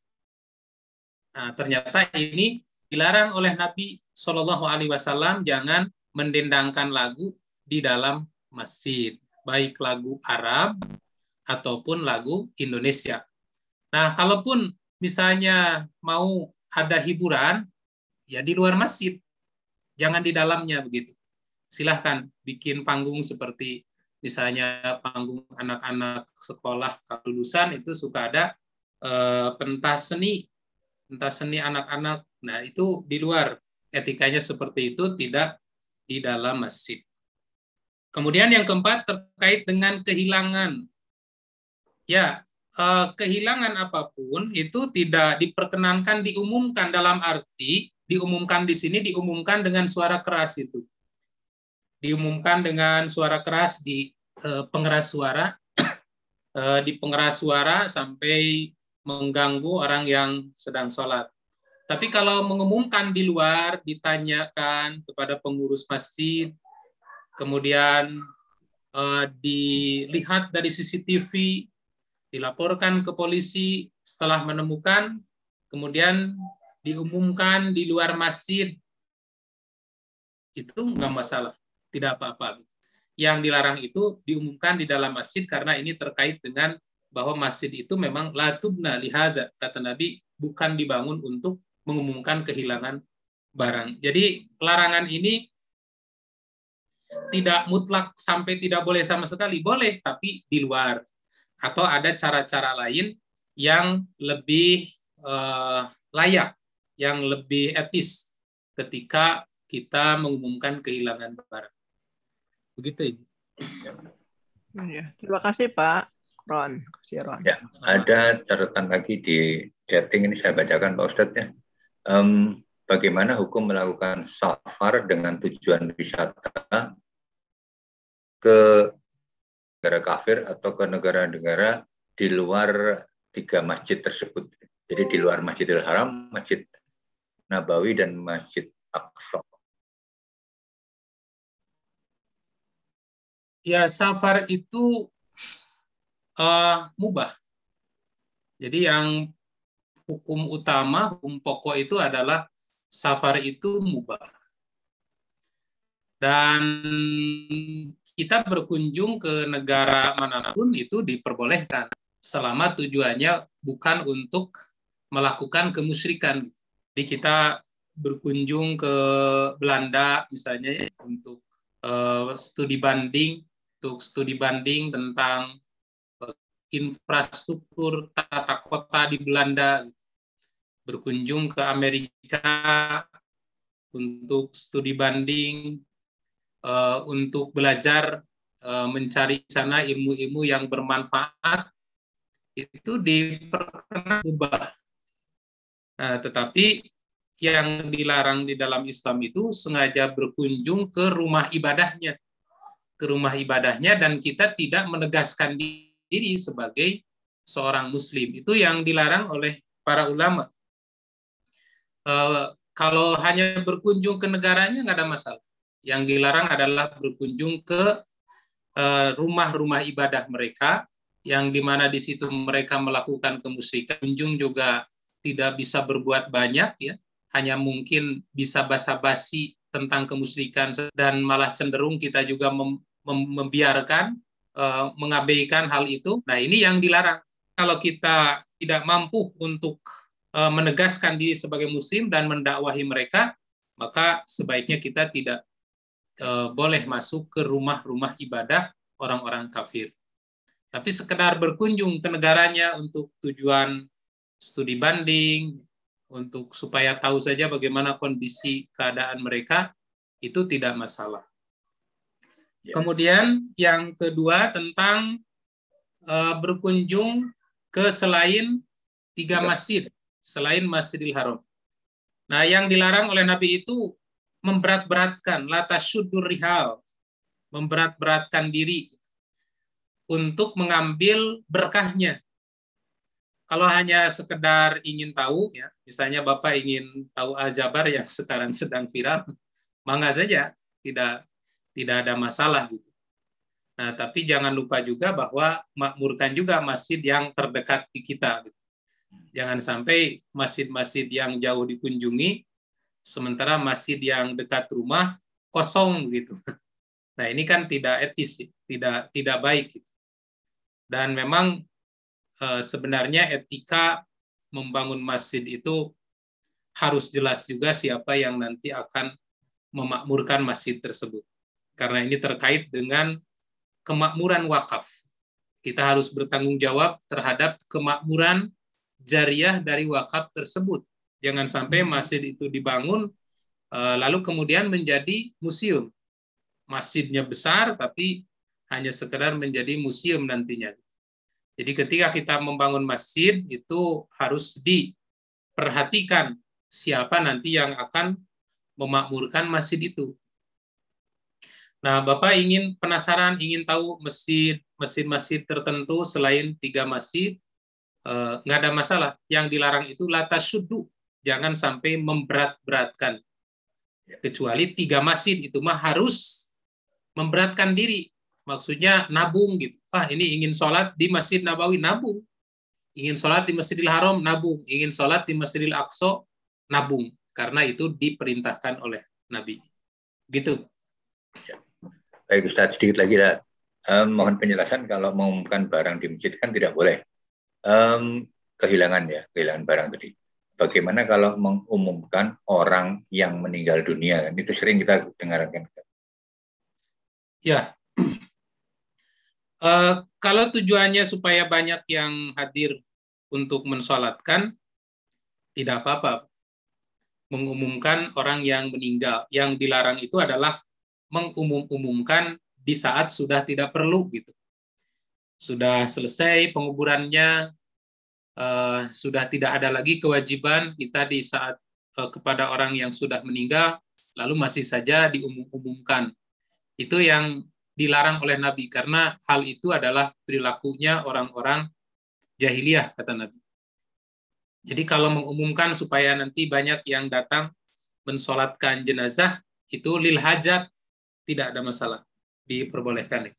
Nah, ternyata ini dilarang oleh Nabi Shallallahu Alaihi Wasallam, jangan mendendangkan lagu di dalam masjid, baik lagu Arab ataupun lagu Indonesia. Nah, kalaupun misalnya mau ada hiburan, ya di luar masjid, jangan di dalamnya begitu. Silahkan bikin panggung seperti misalnya panggung anak-anak sekolah kelulusan itu suka ada pentas seni anak-anak. Nah, itu di luar. Etikanya seperti itu, tidak di dalam masjid. Kemudian yang keempat terkait dengan kehilangan. Ya, kehilangan apapun itu tidak diperkenankan diumumkan, dalam arti diumumkan di sini diumumkan dengan suara keras itu. Diumumkan dengan suara keras di pengeras suara, di pengeras suara sampai mengganggu orang yang sedang sholat. Tapi kalau mengumumkan di luar, ditanyakan kepada pengurus masjid, kemudian dilihat dari CCTV, dilaporkan ke polisi, setelah menemukan, kemudian diumumkan di luar masjid, itu nggak masalah, tidak apa-apa. Yang dilarang itu diumumkan di dalam masjid karena ini terkait dengan bahwa masjid itu memang la tubna lihadza, kata Nabi, bukan dibangun untuk mengumumkan kehilangan barang. Jadi larangan ini tidak mutlak sampai tidak boleh sama sekali, boleh tapi di luar, atau ada cara-cara lain yang lebih layak, yang lebih etis ketika kita mengumumkan kehilangan barang. Begitu, Ibu. Ya, terima kasih Pak Ron. Ron. Ya, ada catatan lagi di chatting, ini saya bacakan Pak Ustadz ya. bagaimana hukum melakukan safar dengan tujuan wisata ke negara kafir atau ke negara-negara di luar 3 masjid tersebut. Jadi di luar Masjidil Haram, Masjid Nabawi, dan Masjid Aqsa. Ya, safar itu mubah. Jadi yang hukum utama, hukum pokok itu adalah safar itu mubah. Dan kita berkunjung ke negara manapun itu diperbolehkan selama tujuannya bukan untuk melakukan kemusyrikan. Jadi kita berkunjung ke Belanda misalnya untuk studi banding tentang infrastruktur tata kota di Belanda, berkunjung ke Amerika untuk studi banding, untuk belajar mencari sana ilmu-ilmu yang bermanfaat, itu diperkenan ubah. Nah, tetapi yang dilarang di dalam Islam itu sengaja berkunjung ke rumah ibadahnya, dan kita tidak menegaskan diri sebagai seorang Muslim. Itu yang dilarang oleh para ulama. Kalau hanya berkunjung ke negaranya nggak ada masalah. Yang dilarang adalah berkunjung ke rumah-rumah ibadah mereka, yang dimana di situ mereka melakukan kemusyrikan. Kunjung juga tidak bisa berbuat banyak, ya, hanya mungkin bisa basa-basi tentang kemusyrikan, dan malah cenderung kita juga membiarkan, mengabaikan hal itu. Nah, ini yang dilarang. Kalau kita tidak mampu untuk menegaskan diri sebagai Muslim dan mendakwahi mereka, maka sebaiknya kita tidak boleh masuk ke rumah-rumah ibadah orang-orang kafir. Tapi sekedar berkunjung ke negaranya untuk tujuan studi banding, untuk supaya tahu saja bagaimana kondisi keadaan mereka, itu tidak masalah. Ya. Kemudian yang kedua tentang berkunjung ke selain 3 masjid, selain Masjidil Haram. Nah, yang dilarang oleh Nabi itu memberat-beratkan, la tasyuddur rihal, memberat-beratkan diri untuk mengambil berkahnya. Kalau hanya sekedar ingin tahu, ya, misalnya Bapak ingin tahu Al-Jabar yang sekarang sedang viral, mangga saja, tidak ada masalah gitu. Nah, tapi jangan lupa juga bahwa makmurkan juga masjid yang terdekat di kita. Gitu. Jangan sampai masjid-masjid yang jauh dikunjungi, sementara masjid yang dekat rumah kosong gitu. Nah, ini kan tidak etis, tidak baik gitu. Dan memang sebenarnya etika membangun masjid itu harus jelas juga siapa yang nanti akan memakmurkan masjid tersebut. Karena ini terkait dengan kemakmuran wakaf. Kita harus bertanggung jawab terhadap kemakmuran jariah dari wakaf tersebut. Jangan sampai masjid itu dibangun lalu kemudian menjadi museum. Masjidnya besar tapi hanya sekedar menjadi museum nantinya. Jadi ketika kita membangun masjid itu harus diperhatikan siapa nanti yang akan memakmurkan masjid itu. Nah, Bapak penasaran, ingin tahu masjid-masjid tertentu selain 3 masjid, nggak ada masalah. Yang dilarang itu la tasyuddu, jangan sampai memberat-beratkan. Kecuali 3 masjid itu mah harus memberatkan diri. Maksudnya nabung gitu. Ini ingin sholat di Masjid Nabawi, nabung. Ingin sholat di Masjidil Haram, nabung. Ingin sholat di Masjidil Aqsa, nabung. Karena itu diperintahkan oleh Nabi. Gitu. Baik Ustaz, sedikit lagi lah. Mohon penjelasan kalau mengumumkan barang di masjid kan tidak boleh. Kehilangan barang tadi. Bagaimana kalau mengumumkan orang yang meninggal dunia? Itu sering kita dengarkan. Ya, kalau tujuannya supaya banyak yang hadir untuk mensolatkan, tidak apa-apa. Mengumumkan orang yang meninggal. Yang dilarang itu adalah mengumumkan di saat sudah tidak perlu gitu. Sudah selesai penguburannya, sudah tidak ada lagi kewajiban kita di saat kepada orang yang sudah meninggal, lalu masih saja diumum-umumkan. Itu yang dilarang oleh Nabi, karena hal itu adalah perilakunya orang-orang jahiliyah, kata Nabi. Jadi kalau mengumumkan supaya nanti banyak yang datang mensolatkan jenazah, itu lil hajat, tidak ada masalah, diperbolehkan.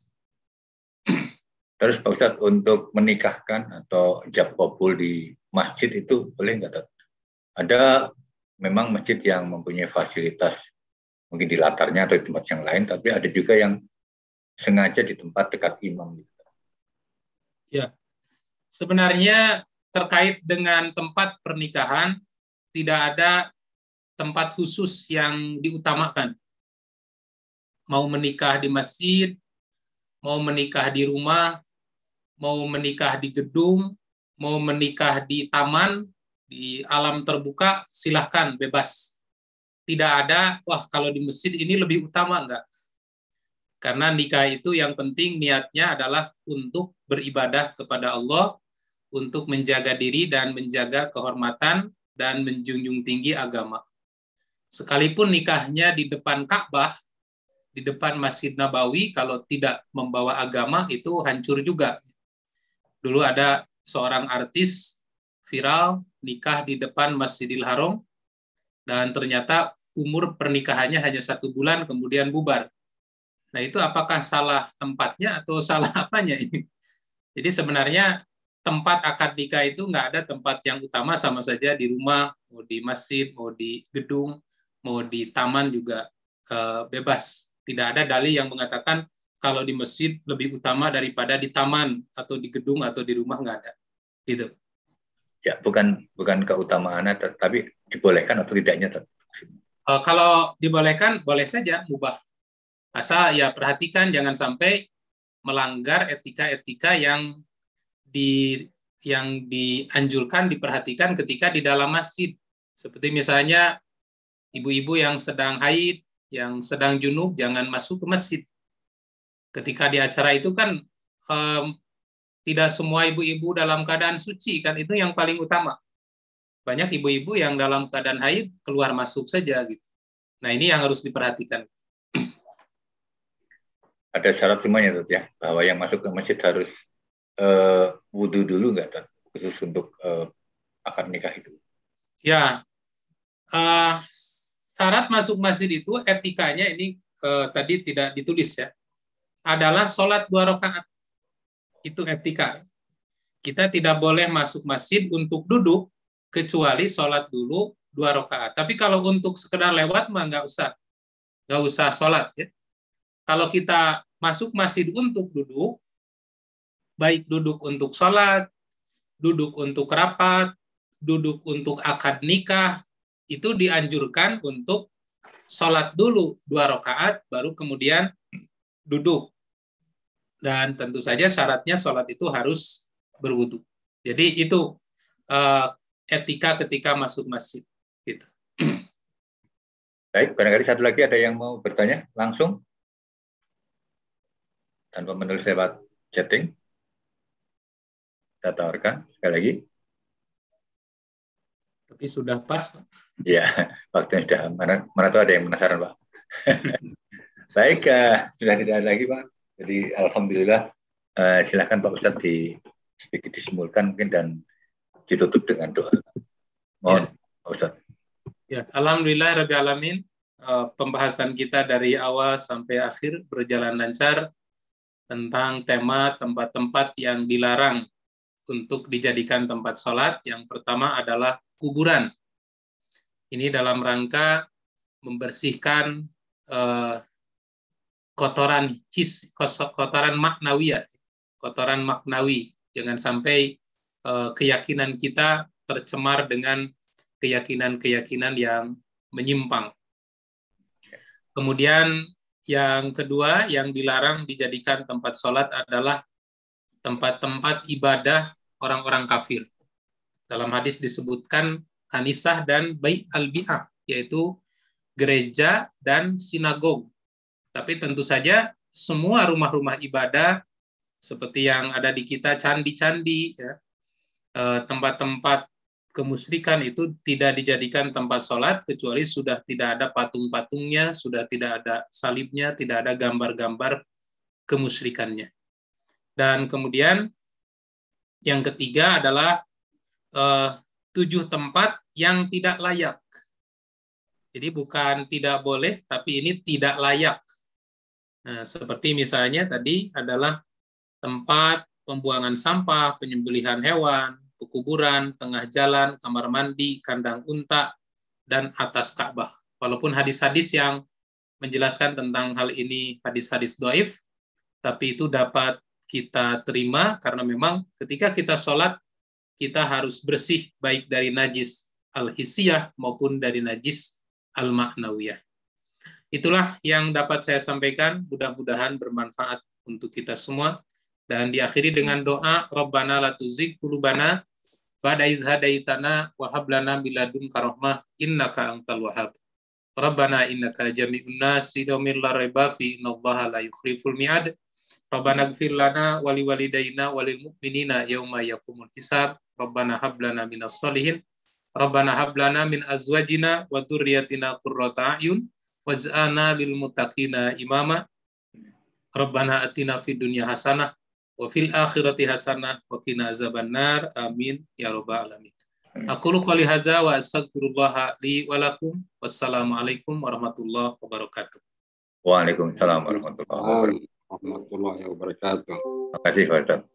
Terus Pak Ustadz, untuk menikahkan atau ijab kabul di masjid itu boleh nggak? Ada memang masjid yang mempunyai fasilitas, mungkin di latarnya atau di tempat yang lain, tapi ada juga yang sengaja di tempat dekat imam. Ya, sebenarnya terkait dengan tempat pernikahan, tidak ada tempat khusus yang diutamakan. Mau menikah di masjid, mau menikah di rumah, mau menikah di gedung, mau menikah di taman, di alam terbuka, silahkan, bebas. Tidak ada, wah kalau di masjid ini lebih utama, enggak. Karena nikah itu yang penting niatnya adalah untuk beribadah kepada Allah, untuk menjaga diri dan menjaga kehormatan dan menjunjung tinggi agama. Sekalipun nikahnya di depan Ka'bah, di depan Masjid Nabawi, kalau tidak membawa agama itu hancur juga. Dulu ada seorang artis viral nikah di depan Masjidil Haram, dan ternyata umur pernikahannya hanya 1 bulan, kemudian bubar. Nah itu apakah salah tempatnya atau salah apanya ini? Jadi sebenarnya tempat akad nikah itu nggak ada tempat yang utama, sama saja di rumah, mau di masjid, mau di gedung, mau di taman juga bebas. Tidak ada dalil yang mengatakan kalau di masjid lebih utama daripada di taman atau di gedung atau di rumah, nggak ada. Gitu. Ya, bukan keutamaannya, tapi dibolehkan atau tidaknya. Kalau dibolehkan, boleh saja, mubah. Asal ya perhatikan jangan sampai melanggar etika-etika yang dianjurkan, diperhatikan ketika di dalam masjid. Seperti misalnya ibu-ibu yang sedang haid, yang sedang junub, jangan masuk ke masjid. Ketika di acara itu kan tidak semua ibu-ibu dalam keadaan suci, kan itu yang paling utama. Banyak ibu-ibu yang dalam keadaan haid keluar masuk saja gitu. Nah ini yang harus diperhatikan. Ada syarat semuanya tuh ya, bahwa yang masuk ke masjid harus wudhu dulu nggak, khusus untuk akad nikah itu? Ya, syarat masuk masjid itu etikanya ini tadi tidak ditulis ya, adalah sholat 2 rakaat. Itu etika. Kita tidak boleh masuk masjid untuk duduk kecuali sholat dulu 2 rakaat. Tapi kalau untuk sekedar lewat mah nggak usah sholat ya. Kalau kita masuk masjid untuk duduk, baik duduk untuk sholat, duduk untuk rapat, duduk untuk akad nikah, itu dianjurkan untuk sholat dulu 2 rakaat, baru kemudian duduk. Dan tentu saja syaratnya sholat itu harus berwudu. Jadi itu etika ketika masuk masjid. Gitu. Baik, barangkali satu lagi ada yang mau bertanya langsung? Tanpa menulis lewat chatting. Kita tawarkan sekali lagi. Tapi sudah pas. Ya, waktunya sudah. Mana tuh ada yang penasaran, Pak. Baik, sudah tidak ada lagi, Pak. Jadi alhamdulillah, silakan Pak Ustadz sedikit disimulkan mungkin dan ditutup dengan doa. Mohon, ya. Pak Ustadz. Ya, alhamdulillah rabbil alamin. Pembahasan kita dari awal sampai akhir berjalan lancar tentang tema tempat-tempat yang dilarang untuk dijadikan tempat sholat. Yang pertama adalah kuburan. Ini dalam rangka membersihkan kotoran maknawiyat, kotoran maknawi. Jangan sampai keyakinan kita tercemar dengan keyakinan-keyakinan yang menyimpang. Kemudian yang kedua yang dilarang dijadikan tempat sholat adalah tempat-tempat ibadah orang-orang kafir. Dalam hadis disebutkan kanisah dan bait al-bi'ah, yaitu gereja dan sinagog. Tapi tentu saja semua rumah-rumah ibadah seperti yang ada di kita, candi-candi, ya, tempat-tempat kemusyrikan itu tidak dijadikan tempat sholat kecuali sudah tidak ada patung-patungnya, sudah tidak ada salibnya, tidak ada gambar-gambar kemusyrikannya. Dan kemudian yang ketiga adalah 7 tempat yang tidak layak. Jadi bukan tidak boleh, tapi ini tidak layak. Nah, seperti misalnya tadi adalah tempat pembuangan sampah, penyembelihan hewan, pekuburan, tengah jalan, kamar mandi, kandang unta, dan atas Ka'bah. Walaupun hadis-hadis yang menjelaskan tentang hal ini hadis-hadis dhaif, tapi itu dapat kita terima karena memang ketika kita sholat, kita harus bersih baik dari najis al-hissiyah maupun dari najis al-ma'nawiyah. Itulah yang dapat saya sampaikan, mudah-mudahan bermanfaat untuk kita semua. Dan diakhiri dengan doa, Rabbana la tuzigh qulubana ba'da idh hadaitana wa hab lana min ladunka rahmah innaka antal wahhab. Rabbana innaka jami'un nasi yaumil la raiba fi innallaha la yukhliful mi'ad. Rabbana ighfir lana wa liwalidayna wa lil mu'minina yauma yaqumul hisab. Rabbana hab lana minas sholihin. Rabbana hab lana min azwajina wa dzurriyyatina qurrata a'yun waj'alna lil muttaqina imama. Rabbana atina fid dunya hasanah wa fil akhirati hasanah wa qina azabannar. Amin ya rabbal alamin. Aqulu qouli hadza wa astaghfirullah li wa lakum. Wassalamualaikum warahmatullahi wabarakatuh. Waalaikumsalam warahmatullahi wabarakatuh. Warahmatullahi wabarakatuh. Terima kasih Pak Ustaz.